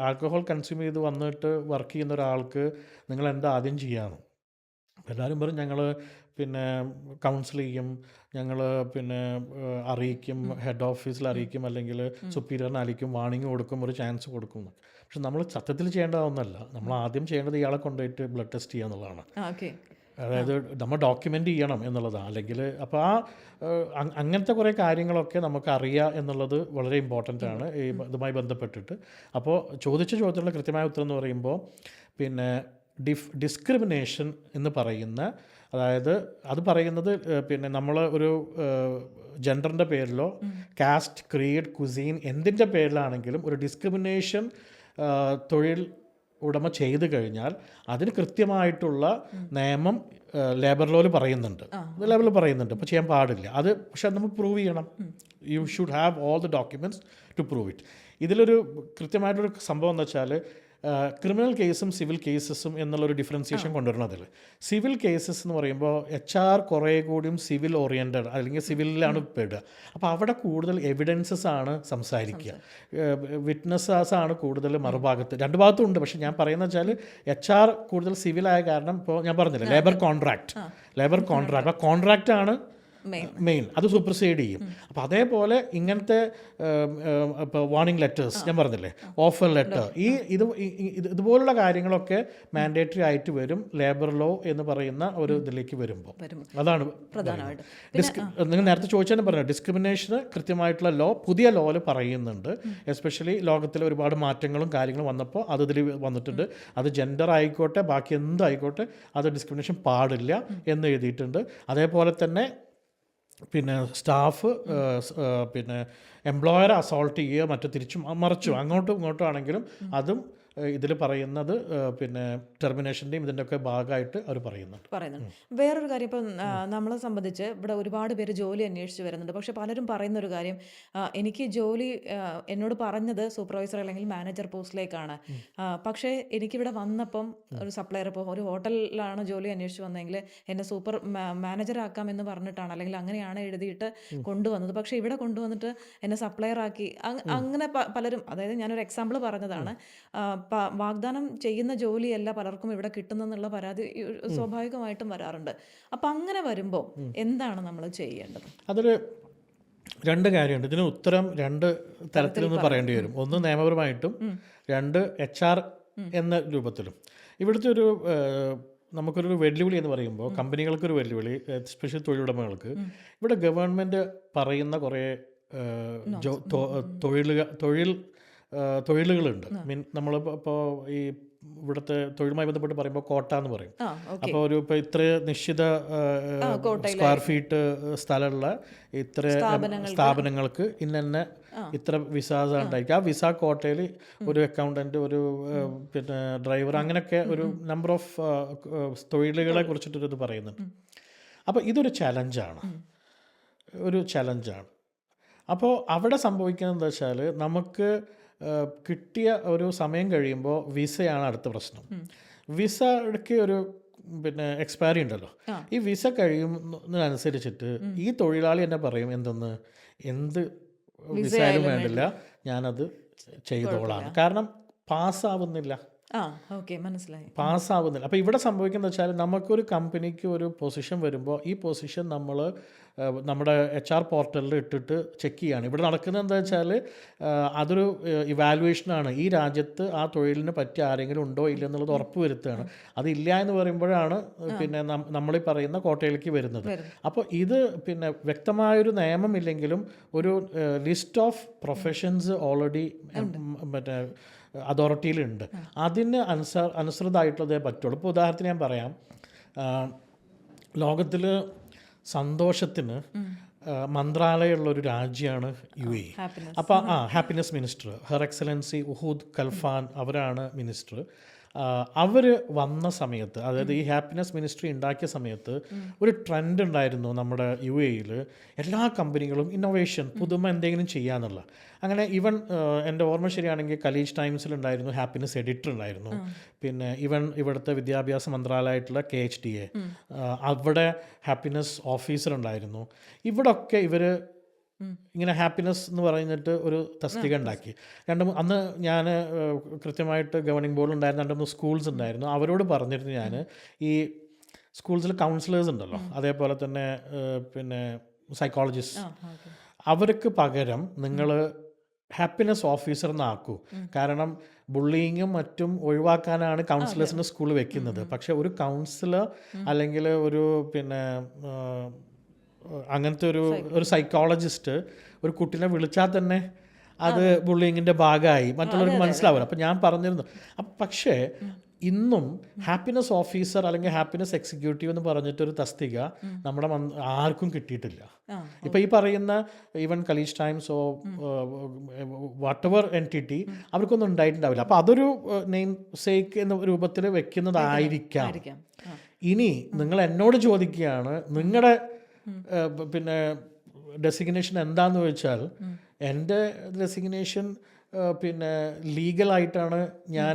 ആൽക്കഹോൾ കൺസ്യൂം ചെയ്ത് വന്നിട്ട് വർക്ക് ചെയ്യുന്ന ഒരാൾക്ക് നിങ്ങൾ എന്താ ആദ്യം ചെയ്യാമെന്ന്. എല്ലാവരും പറയും ഞങ്ങൾ പിന്നെ കൗൺസിൽ ചെയ്യും, ഞങ്ങൾ പിന്നെ അറിയിക്കും, ഹെഡ് ഓഫീസിൽ അറിയിക്കും, അല്ലെങ്കിൽ സുപ്പീരിയറിനെ അറിയിക്കും, വാണിംഗ് കൊടുക്കും, ഒരു ചാൻസ് കൊടുക്കും. പക്ഷെ നമ്മൾ സത്യത്തിൽ ചെയ്യേണ്ടതൊന്നല്ല. നമ്മൾ ആദ്യം ചെയ്യേണ്ടത് ഇയാളെ കൊണ്ടുപോയിട്ട് ബ്ലഡ് ടെസ്റ്റ് ചെയ്യുക എന്നുള്ളതാണ്. അതായത് നമ്മൾ ഡോക്യുമെൻ്റ് ചെയ്യണം എന്നുള്ളതാണ്. അല്ലെങ്കിൽ അപ്പോൾ അങ്ങനത്തെ കുറേ കാര്യങ്ങളൊക്കെ നമുക്ക് അറിയുക എന്നുള്ളത് വളരെ ഇമ്പോർട്ടൻ്റ് ആണ് ഈ ഇതുമായി ബന്ധപ്പെട്ടിട്ട്. അപ്പോൾ ചോദിച്ച ചോദ്യത്തിനുള്ള കൃത്യമായ ഉത്തരം എന്ന് പറയുമ്പോൾ പിന്നെ ഡിസ്ക്രിമിനേഷൻ എന്ന് പറയുന്ന, അതായത് അത് പറയുന്നത് പിന്നെ നമ്മൾ ഒരു ജെൻഡറിൻ്റെ പേരിലോ കാസ്റ്റ്, ക്രീഡ്, കുസീൻ എന്തിൻ്റെ പേരിലാണെങ്കിലും ഒരു ഡിസ്ക്രിമിനേഷൻ തൊഴിൽ ഉടമ ചെയ്തു കഴിഞ്ഞാൽ അതിന് കൃത്യമായിട്ടുള്ള നിയമം ലേബർ ലോയിൽ പറയുന്നുണ്ട്, അപ്പോൾ ചെയ്യാൻ പാടില്ല അത്. പക്ഷെ നമ്മൾ പ്രൂവ് ചെയ്യണം. You should have all the documents to prove it. ഇതിലൊരു കൃത്യമായിട്ടൊരു സംഭവം എന്ന് വെച്ചാൽ ക്രിമിനൽ കേസും സിവിൽ കേസസും എന്നുള്ളൊരു ഡിഫറൻസിയേഷൻ കൊണ്ടുവരണതിൽ, സിവിൽ കേസസ് എന്ന് പറയുമ്പോൾ HR കുറേ കൂടിയും സിവിൽ ഓറിയൻറ്റഡ് അല്ലെങ്കിൽ സിവിലിലാണ് പെടുക. അപ്പോൾ അവിടെ കൂടുതൽ എവിഡൻസസ് ആണ് സംസാരിക്കുക, വിറ്റ്നസ്സസ് ആണ് കൂടുതൽ മറുഭാഗത്ത്. രണ്ട് ഭാഗത്തും ഉണ്ട്. പക്ഷേ ഞാൻ പറയുന്നത് വെച്ചാൽ HR കൂടുതൽ സിവിലായ കാരണം, ഇപ്പോൾ ഞാൻ പറഞ്ഞില്ലേ ലേബർ കോൺട്രാക്റ്റ്, ആ കോൺട്രാക്റ്റാണ് മെയിൻ, അത് സൂപ്പർസൈഡ് ചെയ്യും. അപ്പോൾ അതേപോലെ ഇങ്ങനത്തെ ഇപ്പോൾ വാർണിംഗ് ലെറ്റേഴ്സ് ഞാൻ പറഞ്ഞില്ലേ, ഓഫർ ലെറ്റർ, ഇതുപോലുള്ള കാര്യങ്ങളൊക്കെ മാൻഡേറ്ററി ആയിട്ട് വരും ലേബർ ലോ എന്ന് പറയുന്ന ഒരു ഇതിലേക്ക് വരുമ്പോൾ. അതാണ് പ്രധാനമായിട്ട്. നിങ്ങൾ നേരത്തെ ചോദിച്ചാലും പറഞ്ഞു, ഡിസ്ക്രിമിനേഷന് കൃത്യമായിട്ടുള്ള ലോ പുതിയ ലോയിൽ പറയുന്നുണ്ട്. എസ്പെഷ്യലി ലോകത്തിൽ ഒരുപാട് മാറ്റങ്ങളും കാര്യങ്ങളും വന്നപ്പോൾ അത് ഇതിൽ വന്നിട്ടുണ്ട്. അത് ജെൻഡർ ആയിക്കോട്ടെ ബാക്കി എന്തായിക്കോട്ടെ അത് ഡിസ്ക്രിമിനേഷൻ പാടില്ല എന്ന് എഴുതിയിട്ടുണ്ട്. അതേപോലെ തന്നെ പിന്നെ സ്റ്റാഫ് പിന്നെ എംപ്ലോയറെ അസോൾട്ട് ചെയ്യുക, മറിച്ചും അങ്ങോട്ടും ഇങ്ങോട്ടും ആണെങ്കിലും അതും ഇതിൽ പറയുന്നത് പിന്നെ ടെർമിനേഷൻ്റെയും ഇതിൻ്റെയൊക്കെ ഭാഗമായിട്ട് അവർ പറയുന്നുണ്ട്. വേറൊരു കാര്യം, ഇപ്പം നമ്മളെ സംബന്ധിച്ച് ഇവിടെ ഒരുപാട് പേര് ജോലി അന്വേഷിച്ച് വരുന്നുണ്ട്. പക്ഷെ പലരും പറയുന്നൊരു കാര്യം, എനിക്ക് ജോലി എന്നോട് പറഞ്ഞത് സൂപ്പർവൈസർ അല്ലെങ്കിൽ മാനേജർ പോസ്റ്റിലേക്കാണ്. പക്ഷേ എനിക്കിവിടെ വന്നപ്പം ഒരു സപ്ലയർ, ഇപ്പോൾ ഒരു ഹോട്ടലിലാണ് ജോലി അന്വേഷിച്ച് വന്നതെങ്കിൽ എന്നെ മാനേജറാക്കാം എന്ന് പറഞ്ഞിട്ടാണ്, അല്ലെങ്കിൽ അങ്ങനെയാണ് എഴുതിയിട്ട് കൊണ്ടുവന്നത്. പക്ഷേ ഇവിടെ കൊണ്ടുവന്നിട്ട് എന്നെ സപ്ലയർ ആക്കി. അങ്ങനെ പലരും, അതായത് ഞാനൊരു എക്സാമ്പിൾ പറഞ്ഞതാണ്, വാഗ്ദാനം ചെയ്യുന്ന ജോലിയല്ല പലർക്കും ഇവിടെ കിട്ടുന്നെന്നുള്ള പരാതി സ്വാഭാവികമായിട്ടും വരാറുണ്ട്. അപ്പം അങ്ങനെ വരുമ്പോൾ എന്താണ് നമ്മൾ ചെയ്യേണ്ടത്? അതിൽ രണ്ട് കാര്യമുണ്ട്. ഇതിന് ഉത്തരം രണ്ട് തരത്തിൽ നിന്ന് പറയേണ്ടി വരും. ഒന്ന് നിയമപരമായിട്ടും, രണ്ട് HR എന്ന രൂപത്തിലും. ഇവിടുത്തെ ഒരു നമുക്കൊരു വെല്ലുവിളി എന്ന് പറയുമ്പോൾ കമ്പനികൾക്കൊരു വെല്ലുവിളി, എസ്പെഷ്യലി തൊഴിലുടമകൾക്ക്, ഇവിടെ ഗവൺമെൻറ് പറയുന്ന കുറേ തൊഴിലുകളുണ്ട്. നമ്മളിപ്പോൾ ഈ ഇവിടുത്തെ തൊഴിലുമായി ബന്ധപ്പെട്ട് പറയുമ്പോൾ കോട്ട എന്ന് പറയും. അപ്പോൾ ഇപ്പോൾ ഇത്ര നിശ്ചിത സ്ക്വയർ ഫീറ്റ് സ്ഥലമുള്ള ഇത്ര സ്ഥാപനങ്ങൾക്ക് ഇന്നെ ഇത്ര വിസാസ് ഉണ്ടായിരിക്കും. ആ വിസ കോട്ടയിൽ ഒരു അക്കൗണ്ടൻറ്റ്, ഒരു പിന്നെ ഡ്രൈവർ, അങ്ങനെയൊക്കെ ഒരു നമ്പർ ഓഫ് തൊഴിലുകളെ കുറിച്ചിട്ടൊരിത് പറയുന്നുണ്ട്. അപ്പോൾ ഇതൊരു ചലഞ്ചാണ്. അപ്പോൾ അവിടെ സംഭവിക്കുന്നത് എന്താ വെച്ചാൽ, നമുക്ക് കിട്ടിയ ഒരു സമയം കഴിയുമ്പോൾ വിസയാണ് അടുത്ത പ്രശ്നം. വിസയ്ക്ക് ഒരു പിന്നെ എക്സ്പയറി ഉണ്ടല്ലോ. ഈ വിസ കഴിയുന്നതിനനുസരിച്ചിട്ട് ഈ തൊഴിലാളി എന്നെ പറയും, എന്ത് വിസയായാലും വേണ്ടില്ല, ഞാനത് ചെയ്തോളാം. കാരണം പാസ്സാവുന്നില്ല. അപ്പോൾ ഇവിടെ സംഭവിക്കുന്നത് വെച്ചാൽ, നമുക്കൊരു കമ്പനിക്ക് ഒരു പൊസിഷൻ വരുമ്പോൾ ഈ പൊസിഷൻ നമ്മൾ നമ്മുടെ HR പോർട്ടലിൽ ഇട്ടിട്ട് ചെക്ക് ചെയ്യുകയാണ്. ഇവിടെ നടക്കുന്നത് എന്താ വെച്ചാൽ, അതൊരു ഇവാലുവേഷനാണ്. ഈ രാജ്യത്ത് ആ തൊഴിലിന് പറ്റിയ ആരെങ്കിലും ഉണ്ടോ ഇല്ല എന്നുള്ളത് ഉറപ്പ് വരുത്തുകയാണ്. അതില്ല എന്ന് പറയുമ്പോഴാണ് പിന്നെ നമ്മളീ പറയുന്ന കോട്ടയിലേക്ക് വരുന്നത്. അപ്പോൾ ഇത് പിന്നെ വ്യക്തമായൊരു നിയമമില്ലെങ്കിലും ഒരു ലിസ്റ്റ് ഓഫ് പ്രൊഫഷൻസ് ഓൾറെഡി മറ്റേ അതോറിറ്റിയിലുണ്ട്. അതിന് അനുസൃതമായിട്ടുള്ളതേ പറ്റുള്ളൂ. ഇപ്പോൾ ഉദാഹരണത്തിന് ഞാൻ പറയാം, ലോകത്തിൽ സന്തോഷത്തിന് മന്ത്രാലയമുള്ള ഒരു രാജ്യമാണ് UAE. ഹാപ്പിനെസ്. അപ്പോൾ ഹാപ്പിനെസ് മിനിസ്റ്റർ ഹെർ എക്സലൻസി ഉഹൂദ് കൽഫാൻ അവരാണ് മിനിസ്റ്റർ. അവർ വന്ന സമയത്ത്, അതായത് ഈ ഹാപ്പിനെസ് മിനിസ്ട്രി ഉണ്ടാക്കിയ സമയത്ത് ഒരു ട്രെൻഡ് ഉണ്ടായിരുന്നു നമ്മുടെ UAE-യിൽ. എല്ലാ കമ്പനികളും ഇന്നോവേഷൻ, പുതുമ എന്തെങ്കിലും ചെയ്യാന്നുള്ള. അങ്ങനെ ഈവൻ എൻ്റെ ഓർമ്മ ശരിയാണെങ്കിൽ കലീജ് ടൈംസിലുണ്ടായിരുന്നു ഹാപ്പിനെസ് എഡിറ്റർ ഉണ്ടായിരുന്നു. പിന്നെ ഈവൻ ഇവിടുത്തെ വിദ്യാഭ്യാസ മന്ത്രാലയമായിട്ടുള്ള KHDA, അവിടെ ഹാപ്പിനെസ് ഓഫീസർ ഉണ്ടായിരുന്നു. ഇവിടൊക്കെ ഇവർ ഇങ്ങനെ ഹാപ്പിനെസ് എന്ന് പറഞ്ഞിട്ട് ഒരു തസ്തിക ഉണ്ടാക്കി. അന്ന് ഞാൻ കൃത്യമായിട്ട് ഗവർണിംഗ് ബോർഡിൽ ഉണ്ടായിരുന്ന 2-3 സ്കൂൾസ് ഉണ്ടായിരുന്നു. അവരോട് പറഞ്ഞിരുന്നു ഞാൻ, ഈ സ്കൂൾസിൽ കൗൺസിലേഴ്സ് ഉണ്ടല്ലോ, അതേപോലെ തന്നെ പിന്നെ സൈക്കോളജിസ്റ്റ്, അവർക്ക് പകരം നിങ്ങൾ ഹാപ്പിനെസ് ഓഫീസർ എന്നാക്കൂ. കാരണം ബുള്ളിങ്ങും മറ്റും ഒഴിവാക്കാനാണ് കൗൺസിലേഴ്സിൻ്റെ സ്കൂൾ വെക്കുന്നത്. പക്ഷെ ഒരു കൗൺസിലർ അല്ലെങ്കിൽ ഒരു പിന്നെ അങ്ങനത്തെ ഒരു സൈക്കോളജിസ്റ്റ് ഒരു കുട്ടീനെ വിളിച്ചാൽ തന്നെ അത് ബുള്ളിങ്ങിൻ്റെ ഭാഗമായി, മറ്റുള്ളവർക്ക് മനസ്സിലാവില്ല. അപ്പം ഞാൻ പറഞ്ഞിരുന്നു. പക്ഷേ ഇന്നും ഹാപ്പിനെസ് ഓഫീസർ അല്ലെങ്കിൽ ഹാപ്പിനെസ് എക്സിക്യൂട്ടീവ് എന്ന് പറഞ്ഞിട്ടൊരു തസ്തിക നമ്മുടെ ആർക്കും കിട്ടിയിട്ടില്ല. ഇപ്പം ഈ പറയുന്ന even Khaleej ടൈംസോ what ever entity അവർക്കൊന്നും ഉണ്ടായിട്ടുണ്ടാവില്ല. അപ്പോൾ അതൊരു നെയിം സേക്ക് എന്ന രൂപത്തിൽ വെക്കുന്നതായിരിക്കാം. ഇനി നിങ്ങൾ എന്നോട് ചോദിക്കുകയാണ് നിങ്ങളുടെ പിന്നെ ഡെസിഗ്നേഷൻ എന്താന്ന് ചോദിച്ചാൽ, എൻ്റെ ഡെസിഗ്നേഷൻ പിന്നെ ലീഗലായിട്ടാണ് ഞാൻ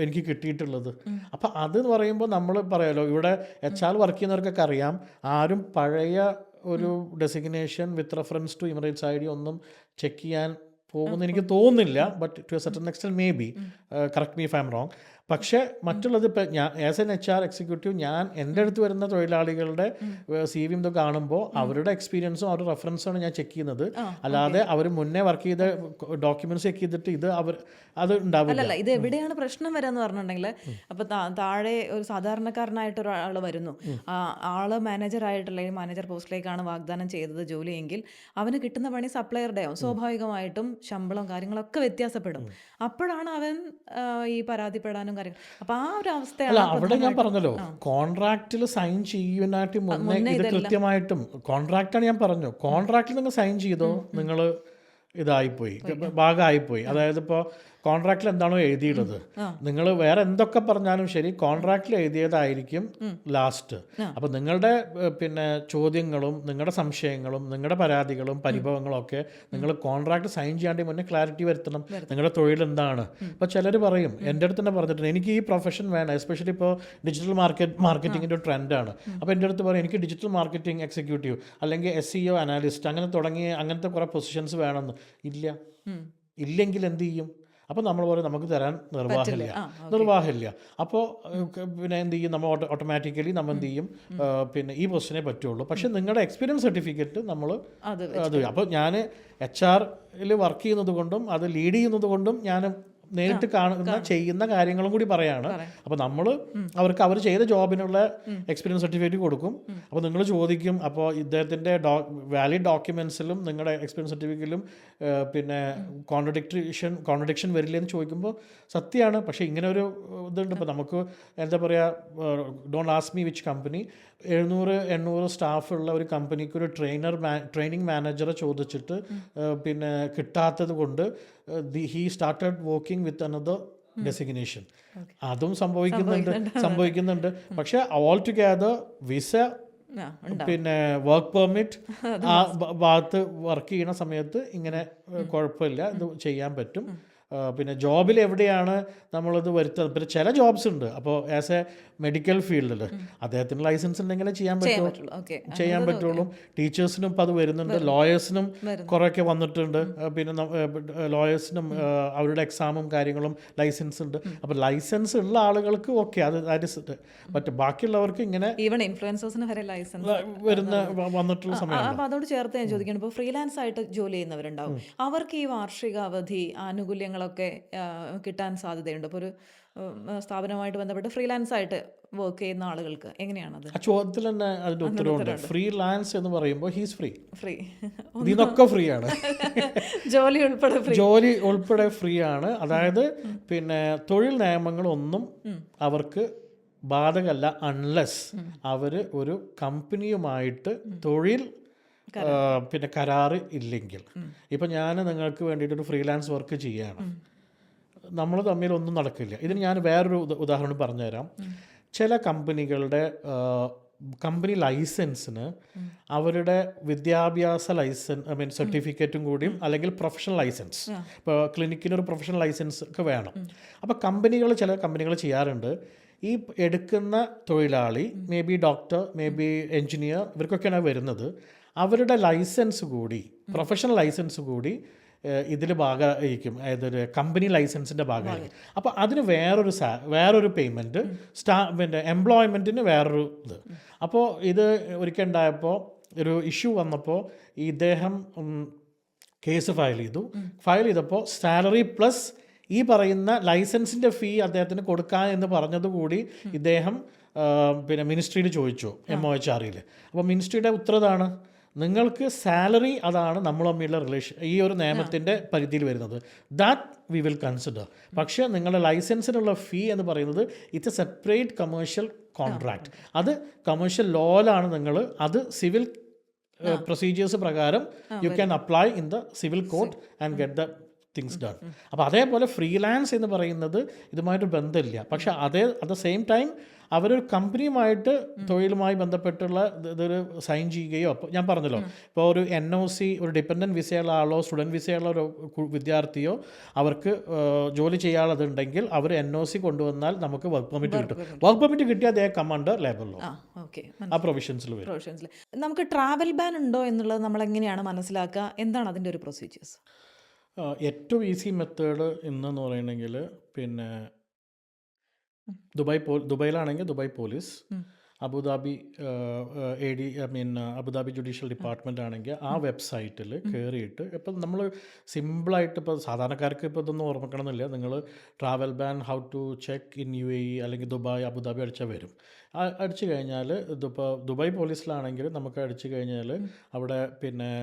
എനിക്ക് കിട്ടിയിട്ടുള്ളത്. അപ്പം അതെന്ന് പറയുമ്പോൾ നമ്മൾ പറയാലോ, ഇവിടെ HR വർക്ക് ചെയ്യുന്നവർക്കൊക്കെ അറിയാം, ആരും പഴയ ഒരു designation with reference to Emirates ID ഒന്നും ചെക്ക് ചെയ്യാൻ പോകുമെന്ന് എനിക്ക് തോന്നുന്നില്ല. But to a certain extent maybe, correct me if I am wrong. പക്ഷേ മറ്റുള്ളത് ഇപ്പം ഞാൻ ആസ് എൻ HR എക്സിക്യൂട്ടീവ്, ഞാൻ എൻ്റെ അടുത്ത് വരുന്ന തൊഴിലാളികളുടെ CV ഇത് കാണുമ്പോൾ അവരുടെ എക്സ്പീരിയൻസും അവരുടെ റെഫറൻസുമാണ് ഞാൻ ചെക്ക് ചെയ്യുന്നത്. അല്ലാതെ അവർ മുന്നേ വർക്ക് ചെയ്ത ഡോക്യുമെന്റ്സ് ചെക്ക് ചെയ്തിട്ട് അത് ഉണ്ടാവില്ല. അല്ലല്ല, ഇത് എവിടെയാണ് പ്രശ്നം വരാന്ന് പറഞ്ഞിട്ടുണ്ടെങ്കിൽ, അപ്പോൾ താഴെ ഒരു സാധാരണക്കാരനായിട്ട് ഒരാൾ വരുന്നു, ആള് മാനേജറായിട്ടുള്ള മാനേജർ പോസ്റ്റിലേക്കാണ് വാഗ്ദാനം ചെയ്തത് ജോലിയെങ്കിൽ അവന് കിട്ടുന്ന പണി സപ്ലയറുടെ ആവും. സ്വാഭാവികമായിട്ടും ശമ്പളം കാര്യങ്ങളൊക്കെ വ്യത്യാസപ്പെടും. അപ്പോഴാണ് അവൻ ഈ പരാതിപ്പെടാനും കാര്യം. അപ്പൊ ആ ഒരു അവസ്ഥയാണ് അവിടെ ഞാൻ പറഞ്ഞല്ലോ, കോൺട്രാക്റ്റിൽ സൈൻ ചെയ്യുന്നതിനായിട്ട് മുന്നേ ഇത് കൃത്യമായിട്ടും കോൺട്രാക്റ്റാണ് ഞാൻ പറഞ്ഞു. കോൺട്രാക്റ്റിൽ നിങ്ങൾ സൈൻ ചെയ്തോ, നിങ്ങൾ ഇതായിപ്പോയി, ഭാഗമായിപ്പോയി. അതായത് ഇപ്പോൾ കോൺട്രാക്റ്റിൽ എന്താണോ എഴുതിയിട്ടത്, നിങ്ങൾ വേറെ എന്തൊക്കെ പറഞ്ഞാലും ശരി, കോൺട്രാക്റ്റിൽ എഴുതിയതായിരിക്കും ലാസ്റ്റ്. അപ്പം നിങ്ങളുടെ പിന്നെ ചോദ്യങ്ങളും നിങ്ങളുടെ സംശയങ്ങളും നിങ്ങളുടെ പരാതികളും പരിഭവങ്ങളും ഒക്കെ നിങ്ങൾ കോൺട്രാക്ട് സൈൻ ചെയ്യാണ്ട് മുന്നേ ക്ലാരിറ്റി വരുത്തണം. നിങ്ങളുടെ തൊഴിൽ എന്താണ്? ഇപ്പോൾ ചിലർ പറയും, എൻ്റെ അടുത്ത് തന്നെ പറഞ്ഞിട്ടുണ്ട്, എനിക്ക് ഈ പ്രൊഫഷൻ വേണം, എസ്പെഷ്യലി ഇപ്പോൾ ഡിജിറ്റൽ മാർക്കറ്റിങ്ങിൻ്റെ ഒരു ട്രെൻഡാണ്. അപ്പോൾ എൻ്റെ അടുത്ത് പറയും, എനിക്ക് ഡിജിറ്റൽ മാർക്കറ്റിംഗ് എക്സിക്യൂട്ടീവ് അല്ലെങ്കിൽ SEO അനാലിസ്റ്റ് അങ്ങനെ തുടങ്ങിയ അങ്ങനത്തെ കുറേ പൊസിഷൻസ് വേണമെന്ന്. ഇല്ലെങ്കിൽ എന്ത് ചെയ്യും? അപ്പോൾ നമ്മൾ പറയും നമുക്ക് തരാൻ നിർവാഹമില്ല. അപ്പോൾ പിന്നെ എന്ത് ചെയ്യും, നമ്മൾ ഓട്ടോമാറ്റിക്കലി നമ്മൾ എന്ത് ചെയ്യും, പിന്നെ ഈ പൊസിഷനെ പറ്റുള്ളൂ. പക്ഷെ നിങ്ങളുടെ എക്സ്പീരിയൻസ് സർട്ടിഫിക്കറ്റ് നമ്മൾ അത് അപ്പോൾ ഞാൻ HR-ൽ വർക്ക് ചെയ്യുന്നത് കൊണ്ടും അത് ലീഡ് ചെയ്യുന്നത് കൊണ്ടും ഞാൻ നേരിട്ട് ചെയ്യുന്ന കാര്യങ്ങളും കൂടി പറയാണ്. അപ്പോൾ നമ്മൾ അവർക്ക് അവർ ചെയ്ത ജോബിനുള്ള എക്സ്പീരിയൻസ് സർട്ടിഫിക്കറ്റ് കൊടുക്കും. അപ്പോൾ നിങ്ങൾ ചോദിക്കും, അപ്പോൾ ഇദ്ദേഹത്തിൻ്റെ വാലിഡ് ഡോക്യുമെൻസിലും നിങ്ങളുടെ എക്സ്പീരിയൻസ് സർട്ടിഫിക്കറ്റിലും പിന്നെ കോൺട്രഡിക്ഷൻ വരില്ല എന്ന് ചോദിക്കുമ്പോൾ സത്യമാണ്. പക്ഷേ ഇങ്ങനെ ഒരു ഇതുണ്ട്. ഇപ്പോൾ നമുക്ക് എന്താ പറയുക, don't ask me which company, 700-800 സ്റ്റാഫുള്ള ഒരു കമ്പനിക്ക് ഒരു ട്രെയിനിങ് മാനേജറെ ചോദിച്ചിട്ട് പിന്നെ കിട്ടാത്തത് കൊണ്ട് he started working with another designation. അതും സംഭവിക്കുന്നുണ്ട്. പക്ഷെ ഓൾ ടുഗെദർ വിസ പിന്നെ വർക്ക് പെർമിറ്റ് ആ ഭാഗത്ത് വർക്ക് ചെയ്യുന്ന സമയത്ത് ഇങ്ങനെ കുഴപ്പമില്ല, ഇത് ചെയ്യാൻ പറ്റും. പിന്നെ ജോബിൽ എവിടെയാണ് നമ്മളത് വരുത്തുന്നത്? പിന്നെ ചില ജോബ്സ് ഉണ്ട്, അപ്പോൾ ആസ് എ മെഡിക്കൽ ഫീൽഡിൽ അദ്ദേഹത്തിന് ലൈസൻസ് ഉണ്ടെങ്കിലേ ചെയ്യാൻ പറ്റുള്ളൂ. ടീച്ചേഴ്സിനും ഇപ്പം അത് വരുന്നുണ്ട്, ലോയേഴ്സിനും കുറേയൊക്കെ വന്നിട്ടുണ്ട്. പിന്നെ ലോയേഴ്സിനും അവരുടെ എക്സാമും കാര്യങ്ങളും ലൈസൻസ് ഉണ്ട്. അപ്പോൾ ലൈസൻസ് ഉള്ള ആളുകൾക്ക് ഓക്കെ, അത് മറ്റേ ബാക്കിയുള്ളവർക്ക് ഇങ്ങനെ ഇൻഫ്ലുവൻസേഴ്സിന് വരെ ലൈസൻസ് വന്നിട്ടുള്ള സമയം. അപ്പോൾ അതോട് ചേർത്ത് ഞാൻ ചോദിക്കണം, ഇപ്പോൾ ഫ്രീലാൻസ് ആയിട്ട് ജോലി ചെയ്യുന്നവരുണ്ടാവും, അവർക്ക് ഈ വാർഷിക അവധി ആനുകൂല്യങ്ങളൊക്കെ കിട്ടാൻ സാധ്യതയുണ്ട്? ഇപ്പോൾ ഒരു സ്ഥാപനവുമായിട്ട് ബന്ധപ്പെട്ട് ഫ്രീലാൻസ് ആയിട്ട് വർക്ക് ചെയ്യുന്ന ആളുകൾക്ക് എങ്ങനെയാണത്? ആ ചോദ്യത്തിൽ തന്നെ അതിൻ്റെ ഉത്തരവുണ്ട്. ഫ്രീലാൻസ് എന്ന് പറയുമ്പോൾ ഹീസ് ഫ്രീ, ഇതിനൊക്കെ ഫ്രീ ആണ്. ജോലി ഉൾപ്പെടെ ഫ്രീ ആണ്. അതായത് പിന്നെ തൊഴിൽ നിയമങ്ങളൊന്നും അവർക്ക് ബാധകമല്ല, അൺലെസ് അവർ ഒരു കമ്പനിയുമായിട്ട് തൊഴിൽ പിന്നെ കരാറ് ഇല്ലെങ്കിൽ, ഇപ്പം ഞാൻ നിങ്ങൾക്ക് വേണ്ടിയിട്ടൊരു ഫ്രീലാൻസ് വർക്ക് ചെയ്യുകയാണ്, നമ്മൾ തമ്മിൽ ഒന്നും നടക്കില്ല. ഇതിന് ഞാൻ വേറൊരു ഉദാഹരണം പറഞ്ഞുതരാം. ചില കമ്പനികളുടെ കമ്പനി ലൈസൻസിന് അവരുടെ വിദ്യാഭ്യാസ ലൈസൻസ് സർട്ടിഫിക്കറ്റും കൂടിയും അല്ലെങ്കിൽ പ്രൊഫഷണൽ ലൈസൻസ്, ഇപ്പോൾ ക്ലിനിക്കിനൊരു പ്രൊഫഷണൽ ലൈസൻസ് ഒക്കെ വേണം. അപ്പോൾ ചില കമ്പനികൾ ചെയ്യാറുണ്ട്, ഈ എടുക്കുന്ന തൊഴിലാളി maybe doctor, maybe engineer, ഇവർക്കൊക്കെയാണ് വരുന്നത്, അവരുടെ ലൈസൻസ് കൂടി, പ്രൊഫഷണൽ ലൈസൻസ് കൂടി ഇതിൽ ഭാഗമായിരിക്കും, അതൊരു കമ്പനി ലൈസൻസിൻ്റെ ഭാഗമായിരിക്കും. അപ്പോൾ അതിന് വേറൊരു പേയ്മെൻറ്റ്, പിന്നെ എംപ്ലോയ്മെൻറ്റിന് വേറൊരു ഇത്. അപ്പോൾ ഇത് ഒരിക്കൽ ഉണ്ടായപ്പോൾ ഒരു ഇഷ്യൂ വന്നപ്പോൾ ഇദ്ദേഹം കേസ് ഫയൽ ചെയ്തപ്പോൾ സാലറി പ്ലസ് ഈ പറയുന്ന ലൈസൻസിൻ്റെ ഫീ അദ്ദേഹത്തിന് കൊടുക്കാൻ എന്ന് പറഞ്ഞതുകൂടി ഇദ്ദേഹം പിന്നെ മിനിസ്ട്രിയിൽ ചോദിച്ചു, MOHRയിൽ. അപ്പോൾ മിനിസ്ട്രിയുടെ ഉത്തരവാണ്, നിങ്ങൾക്ക് സാലറി അതാണ് നമ്മൾ തമ്മിലുള്ള റിലേഷൻ ഈ ഒരു നിയമത്തിൻ്റെ പരിധിയിൽ വരുന്നത്, ദാറ്റ് വി വിൽ കൺസിഡർ. പക്ഷേ നിങ്ങളുടെ ലൈസൻസിനുള്ള ഫീ എന്ന് പറയുന്നത് it's A separate commercial contract, അത് കമേഴ്ഷ്യൽ ലോയിലാണ് നിങ്ങൾ അത് സിവിൽ പ്രൊസീജിയേഴ്സ് പ്രകാരം you can apply in the civil court and get the things done. അപ്പോൾ അതേപോലെ ഫ്രീലാൻസ് എന്ന് പറയുന്നത് ഇതുമായിട്ട് ബന്ധമില്ല, പക്ഷേ അറ്റ് ദ സെയിം ടൈം അവരൊരു കമ്പനിയുമായിട്ട് തൊഴിലുമായി ബന്ധപ്പെട്ടുള്ള ഇതൊരു സൈൻ ചെയ്യുകയോ, അപ്പോൾ ഞാൻ പറഞ്ഞല്ലോ, ഇപ്പോൾ ഒരു NOC, ഒരു ഡിപ്പെൻഡൻറ്റ് വിസയുള്ള ആളോ സ്റ്റുഡൻറ്റ് വിസയുള്ള ഒരു വിദ്യാർത്ഥിയോ അവർക്ക് ജോലി ചെയ്യാനുള്ളതുണ്ടെങ്കിൽ അവർ NOC കൊണ്ടുവന്നാൽ നമുക്ക് വർക്ക് പെർമിറ്റ് കിട്ടും. വർക്ക് പെർമിറ്റ് കിട്ടിയാൽ അതേ കമാൻഡർ ലേബർ ലോ ആ പ്രൊവിഷൻസിൽ വരും. നമുക്ക് ട്രാവൽ ബാൻ ഉണ്ടോ എന്നുള്ളത് നമ്മൾ എങ്ങനെയാണ് മനസ്സിലാക്കുക? എന്താണ് അതിൻ്റെ ഒരു പ്രൊസീജിയേഴ്സ്? ഏറ്റവും ഈസി മെത്തേഡ് ഇന്നെന്ന് പറയണമെങ്കിൽ പിന്നെ ദുബായിലാണെങ്കിൽ Dubai police, Abu Dhabi Abu Dhabi judicial department ആണെങ്കിൽ ആ വെബ്സൈറ്റിൽ കയറിയിട്ട് ഇപ്പം നമ്മൾ സിമ്പിളായിട്ട് ഇപ്പോൾ സാധാരണക്കാർക്ക് ഇപ്പോൾ ഇതൊന്നും ഓർമ്മിക്കണമെന്നില്ല, നിങ്ങൾ travel ban how to check in UAE അല്ലെങ്കിൽ ദുബായ് അബുദാബി അടിച്ചാൽ വരും. അടിച്ചു കഴിഞ്ഞാൽ ഇതിപ്പോൾ ദുബായ് പോലീസിലാണെങ്കിൽ നമുക്ക് അടിച്ചു കഴിഞ്ഞാൽ അവിടെ പിന്നെ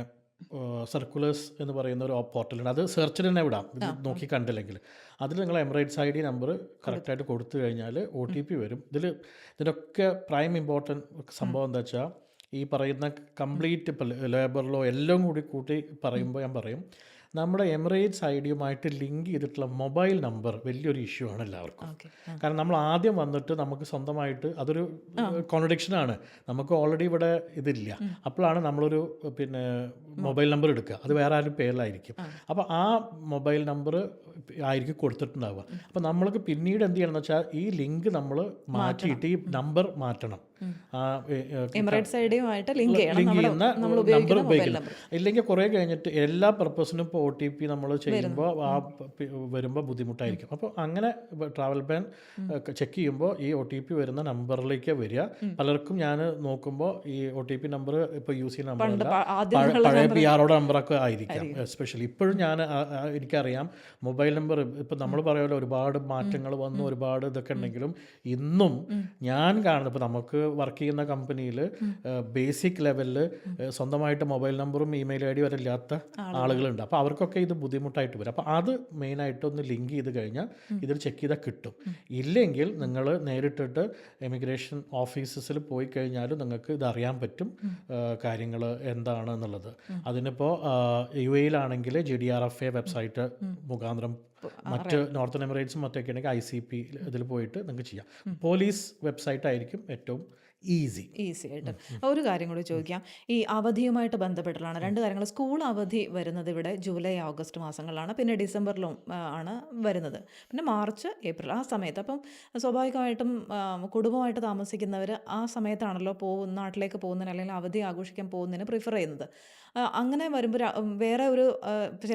സർക്കുലേഴ്സ് എന്ന് പറയുന്ന ഒരു പോർട്ടലുണ്ട്, അത് സെർച്ചിൽ തന്നെ വിടാം, ഇത് നോക്കി കണ്ടില്ലെങ്കിൽ. അതിൽ നിങ്ങൾ എമിറേറ്റ്സ് ID നമ്പർ കറക്റ്റായിട്ട് കൊടുത്തു കഴിഞ്ഞാൽ OTP വരും. ഇതിനൊക്കെ പ്രൈം ഇമ്പോർട്ടൻറ്റ് സംഭവം എന്താ വെച്ചാൽ ഈ പറയുന്ന കംപ്ലീറ്റ് ഇപ്പോൾ ലേബർ ലോ എല്ലാം കൂട്ടി പറയുമ്പോൾ ഞാൻ പറയും, നമ്മുടെ എമിറേറ്റ്സ് IDയുമായിട്ട് ലിങ്ക് ചെയ്തിട്ടുള്ള മൊബൈൽ നമ്പർ വലിയൊരു ഇഷ്യൂ ആണ് എല്ലാവർക്കും. കാരണം നമ്മൾ ആദ്യം വന്നിട്ട് നമുക്ക് സ്വന്തമായിട്ട് അതൊരു കോൺട്രഡിക്ഷനാണ്, നമുക്ക് ഓൾറെഡി ഇവിടെ ഇതില്ല, അപ്പോഴാണ് നമ്മളൊരു പിന്നെ മൊബൈൽ നമ്പർ എടുക്കുക, അത് വേറെ ആരും പേരിലായിരിക്കും. അപ്പോൾ ആ മൊബൈൽ നമ്പർ ആയിരിക്കും കൊടുത്തിട്ടുണ്ടാവുക. അപ്പോൾ നമ്മൾക്ക് പിന്നീട് എന്ത് ചെയ്യണം എന്ന് വെച്ചാൽ ഈ ലിങ്ക് നമ്മൾ മാറ്റിയിട്ട് ഈ നമ്പർ മാറ്റണം, എമിറേറ്റ്സ് ഐഡിയുമായിട്ട് ലിങ്ക് ചെയ്യുന്ന നമ്പർ ഉപയോഗിക്കണം. ഇല്ലെങ്കിൽ കുറേ കഴിഞ്ഞിട്ട് എല്ലാ പർപ്പസിനും ഇപ്പോൾ OTP നമ്മൾ ചെയ്യുമ്പോൾ വരുമ്പോൾ ബുദ്ധിമുട്ടായിരിക്കും. അപ്പോൾ അങ്ങനെ ട്രാവൽ ബാൻ ചെക്ക് ചെയ്യുമ്പോൾ ഈ OTP വരുന്ന നമ്പറിലേക്ക് വരിക. പലർക്കും ഞാൻ നോക്കുമ്പോൾ ഈ OTP നമ്പർ ഇപ്പോൾ യൂസ് ചെയ്യുന്ന നമ്പറല്ല, പഴയ PRO നമ്പറൊക്കെ ആയിരിക്കാം. എസ്പെഷ്യലി ഇപ്പോഴും എനിക്കറിയാം മൊബൈൽ നമ്പർ ഇപ്പം നമ്മൾ പറയുമല്ലോ ഒരുപാട് മാറ്റങ്ങൾ വന്നു, ഒരുപാട് ഇതൊക്കെ ഉണ്ടെങ്കിലും ഇന്നും ഞാൻ കാണുന്നത് ഇപ്പോൾ നമുക്ക് വർക്ക് ചെയ്യുന്ന കമ്പനിയിൽ ബേസിക് ലെവലിൽ സ്വന്തമായിട്ട് മൊബൈൽ നമ്പറും ഇമെയിൽ ID വരെ ഇല്ലാത്ത ആളുകളുണ്ട്. അപ്പോൾ അവർക്കൊക്കെ ഇത് ബുദ്ധിമുട്ടായിട്ട് വരും. അപ്പോൾ അത് മെയിനായിട്ടൊന്ന് ലിങ്ക് ചെയ്ത് കഴിഞ്ഞാൽ ഇതിൽ ചെക്ക് ചെയ്താൽ കിട്ടും. ഇല്ലെങ്കിൽ നിങ്ങൾ നേരിട്ടിട്ട് എമിഗ്രേഷൻ ഓഫീസസിൽ പോയി കഴിഞ്ഞാലും നിങ്ങൾക്ക് ഇത് അറിയാൻ പറ്റും കാര്യങ്ങൾ എന്താണ് എന്നുള്ളത്. അതിനിപ്പോൾ UAEയിലാണെങ്കിൽ GDRFA വെബ്സൈറ്റ് മുഖാന്തരം, മറ്റ് നോർത്തേൺ എമിറേറ്റ്സും മറ്റൊക്കെ ആണെങ്കിൽ ICP ഇതിൽ പോയിട്ട് നിങ്ങൾക്ക് ചെയ്യാം. പോലീസ് വെബ്സൈറ്റ് ആയിരിക്കും ഏറ്റവും ഈസി ആയിട്ട്. ഒരു കാര്യം കൂടി ചോദിക്കാം, ഈ അവധിയുമായിട്ട് ബന്ധപ്പെട്ടുള്ളതാണ് രണ്ട് കാര്യങ്ങൾ. സ്കൂൾ അവധി വരുന്നത് ഇവിടെ ജൂലൈ ഓഗസ്റ്റ് മാസങ്ങളിലാണ്, പിന്നെ ഡിസംബറിലും ആണ് വരുന്നത്, പിന്നെ മാർച്ച് ഏപ്രിൽ ആ സമയത്ത്. അപ്പം സ്വാഭാവികമായിട്ടും കുടുംബമായിട്ട് താമസിക്കുന്നവർ ആ സമയത്താണല്ലോ നാട്ടിലേക്ക് പോകുന്നതിന് അല്ലെങ്കിൽ അവധി ആഘോഷിക്കാൻ പോകുന്നതിന് പ്രിഫർ ചെയ്യുന്നത്. അങ്ങനെ വരുമ്പോൾ വേറെ ഒരു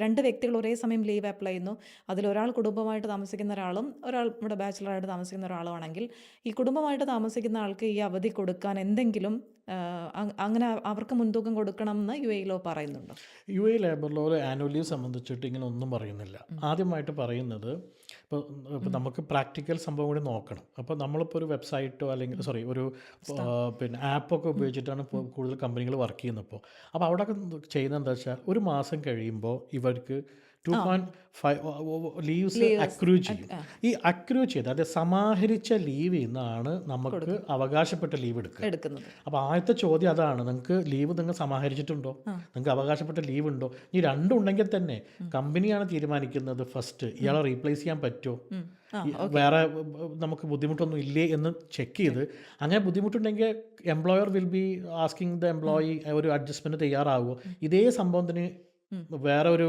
രണ്ട് വ്യക്തികൾ ഒരേ സമയം ലീവ് അപ്ലൈ ചെയ്യുന്നു, അതിലൊരാൾ കുടുംബമായിട്ട് താമസിക്കുന്ന ഒരാളും ഒരാൾ ഇവിടെ ബാച്ചിലറായിട്ട് താമസിക്കുന്ന ഒരാളുമാണെങ്കിൽ ഈ കുടുംബമായിട്ട് താമസിക്കുന്ന ആൾക്ക് ഈ അവധി കൊടുക്കാൻ എന്തെങ്കിലും അങ്ങനെ അവർക്ക് മുൻതൂക്കം കൊടുക്കണം എന്ന് UAE ലോ പറയുന്നുണ്ടോ? UAE labour law annual leave സംബന്ധിച്ചിട്ട് ഇങ്ങനെ ഒന്നും പറയുന്നില്ല. ആദ്യമായിട്ട് പറയുന്നത് ഇപ്പോൾ നമുക്ക് പ്രാക്ടിക്കൽ സംഭവം കൂടി നോക്കണം. അപ്പോൾ നമ്മളിപ്പോൾ ഒരു വെബ്സൈറ്റോ അല്ലെങ്കിൽ ഒരു പിന്നെ ആപ്പൊക്കെ ഉപയോഗിച്ചിട്ടാണ് ഇപ്പോൾ കൂടുതൽ കമ്പനികൾ വർക്ക് ചെയ്യുന്നപ്പോൾ. അപ്പോൾ അവിടെ ചെയ്യുന്നത് എന്താ വെച്ചാൽ ഒരു മാസം കഴിയുമ്പോൾ ഇവർക്ക് 2.5 ലീവ്സ് അക്രൂ ചെയ്യും. ഈ അക്രൂ ചെയ്ത് അതായത് സമാഹരിച്ച ലീവിൽ നിന്നാണ് നമുക്ക് അവകാശപ്പെട്ട ലീവ് എടുക്കുന്നത്. അപ്പോൾ ആദ്യത്തെ ചോദ്യം അതാണ്, നിങ്ങൾക്ക് ലീവ് നിങ്ങൾ സമാഹരിച്ചിട്ടുണ്ടോ, നിങ്ങൾക്ക് അവകാശപ്പെട്ട ലീവ് ഉണ്ടോ? ഈ രണ്ടും ഉണ്ടെങ്കിൽ തന്നെ കമ്പനിയാണ് തീരുമാനിക്കുന്നത് ഫസ്റ്റ് ഇയാളെ റീപ്ലേസ് ചെയ്യാൻ പറ്റുമോ, വേറെ നമുക്ക് ബുദ്ധിമുട്ടൊന്നും ഇല്ലേ എന്ന് ചെക്ക് ചെയ്ത്, അങ്ങനെ ബുദ്ധിമുട്ടുണ്ടെങ്കിൽ employer will be asking the employee ഒരു അഡ്ജസ്റ്റ്മെൻറ്റ് തയ്യാറാവുമോ. ഇതേ സംഭവത്തിന് വേറെ ഒരു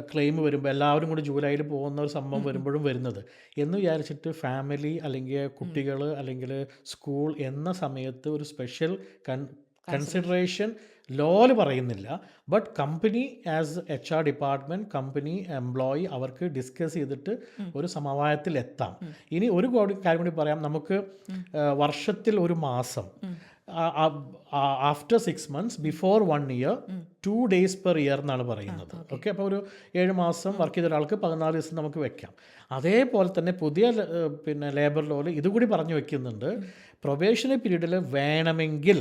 ക്ലെയിം വരുമ്പോൾ എല്ലാവരും കൂടി ജൂലൈയിൽ പോകുന്ന ഒരു സംഭവം വരുമ്പോഴും വരുന്നത് എന്ന് വിചാരിച്ചിട്ട് ഫാമിലി അല്ലെങ്കിൽ കുട്ടികൾ അല്ലെങ്കിൽ സ്കൂൾ എന്ന സമയത്ത് ഒരു സ്പെഷ്യൽ കൺസിഡറേഷൻ ലോയിൽ പറയുന്നില്ല. But company as HR department, company employee അവർക്ക് ഡിസ്കസ് ചെയ്തിട്ട് ഒരു സമവായത്തിൽ എത്താം. ഇനി ഒരു കാര്യം കൂടി പറയാം, നമുക്ക് വർഷത്തിൽ ഒരു മാസം after 6 months before 1 year 2 days per year എന്നാണ് പറയുന്നത്. ഓക്കെ, അപ്പോൾ ഒരു 7 മാസം വർക്ക് ചെയ്ത ഒരാൾക്ക് 14 ദിവസം നമുക്ക് വെക്കാം. അതേപോലെ തന്നെ പുതിയ പിന്നെ ലേബർ ലോയിൽ ഇതുകൂടി പറഞ്ഞു വെക്കുന്നുണ്ട്, പ്രൊബേഷണറി പീരീഡിൽ വേണമെങ്കിൽ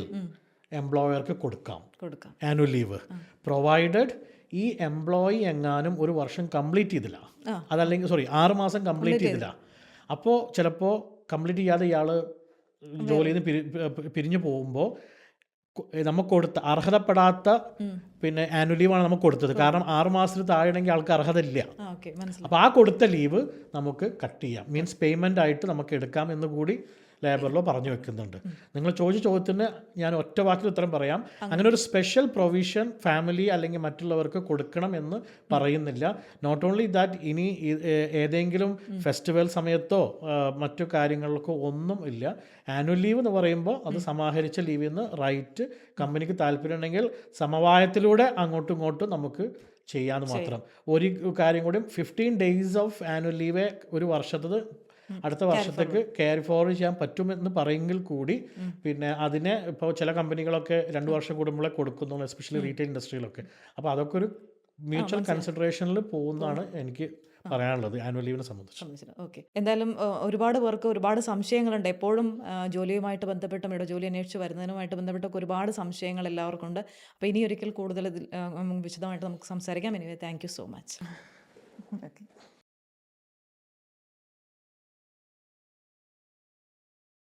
എംപ്ലോയർക്ക് കൊടുക്കാം ആനുവൽ ലീവ്, പ്രൊവൈഡഡ് ഈ എംപ്ലോയി എങ്ങാനും ഒരു വർഷം കംപ്ലീറ്റ് ചെയ്തില്ല, അതല്ലെങ്കിൽ 6 മാസം കംപ്ലീറ്റ് ചെയ്തില്ല. അപ്പോൾ ചിലപ്പോൾ കംപ്ലീറ്റ് ചെയ്യാതെ ഇയാൾ ജോലിയിൽ നിന്ന് പിരിഞ്ഞു പോകുമ്പോൾ നമുക്ക് കൊടുത്ത അർഹതപ്പെടാത്ത പിന്നെ ആനുവൽ ലീവാണ് നമുക്ക് കൊടുത്തത്. കാരണം 6 മാസത്തിന് താഴെയാണെങ്കിൽ ആൾക്ക് അർഹത ഇല്ല. അപ്പോൾ ആ കൊടുത്ത ലീവ് നമുക്ക് കട്ട് ചെയ്യാം, മീൻസ് പേയ്മെൻ്റ് ആയിട്ട് നമുക്ക് എടുക്കാം എന്ന് കൂടി ലേബർ ലോ പറഞ്ഞു വെക്കുന്നുണ്ട്. നിങ്ങൾ ചോദിച്ച ചോദ്യത്തിന് ഞാൻ ഒറ്റ വാക്കിൽ ഉത്തരം പറയാം, അങ്ങനെ ഒരു സ്പെഷ്യൽ പ്രൊവിഷൻ ഫാമിലി അല്ലെങ്കിൽ മറ്റുള്ളവർക്ക് കൊടുക്കണം എന്ന് പറയുന്നില്ല. നോട്ട് ഓൺലി ദാറ്റ്, ഇനി ഏതെങ്കിലും ഫെസ്റ്റിവൽ സമയത്തോ മറ്റു കാര്യങ്ങൾക്കോ ഒന്നും ഇല്ല. ആനുവൽ ലീവ് എന്ന് പറയുമ്പോൾ അത് സമാഹരിച്ച ലീവിൽ നിന്ന് റൈറ്റ് കമ്പനിക്ക് താല്പര്യമുണ്ടെങ്കിൽ സമവായത്തിലൂടെ അങ്ങോട്ടും ഇങ്ങോട്ടും നമുക്ക് ചെയ്യാമെന്ന് മാത്രം. ഒരു കാര്യം കൂടി, 15 days ഓഫ് ആനുവൽ ലീവ് ഒരു വർഷത്തത് അടുത്ത വർഷത്തേക്ക് ക്യാരി ഫോർവേഡ് ചെയ്യാൻ പറ്റുമെന്ന് പറയുമെങ്കിൽ കൂടി പിന്നെ അതിനെ ഇപ്പോൾ ചില കമ്പനികളൊക്കെ 2 വർഷം കൂടുമ്പോഴേ കൊടുക്കുന്നുള്ളൂ, എസ്പെഷ്യലി റീറ്റെയിൽ ഇൻഡസ്ട്രിയിലൊക്കെ. അപ്പോൾ അതൊക്കെ ഒരു മ്യൂച്വൽ കൺസിഡറേഷനിൽ പോകുന്നതാണ് എനിക്ക് പറയാനുള്ളത് ആനുവൽ ലീവിനെ സംബന്ധിച്ച്. ഓക്കെ, എന്തായാലും ഒരുപാട് പേർക്ക് ഒരുപാട് സംശയങ്ങളുണ്ട്. എപ്പോഴും ജോലിയുമായിട്ട് ബന്ധപ്പെട്ടും ഇവിടെ ജോലി അന്വേഷിച്ച് വരുന്നതിനുമായിട്ട് ബന്ധപ്പെട്ടൊക്കെ ഒരുപാട് സംശയങ്ങൾ എല്ലാവർക്കും ഉണ്ട്. അപ്പോൾ ഇനി ഒരിക്കൽ കൂടുതൽ വിശദമായിട്ട് നമുക്ക് സംസാരിക്കാം. Anyway, thank you so much. Okay.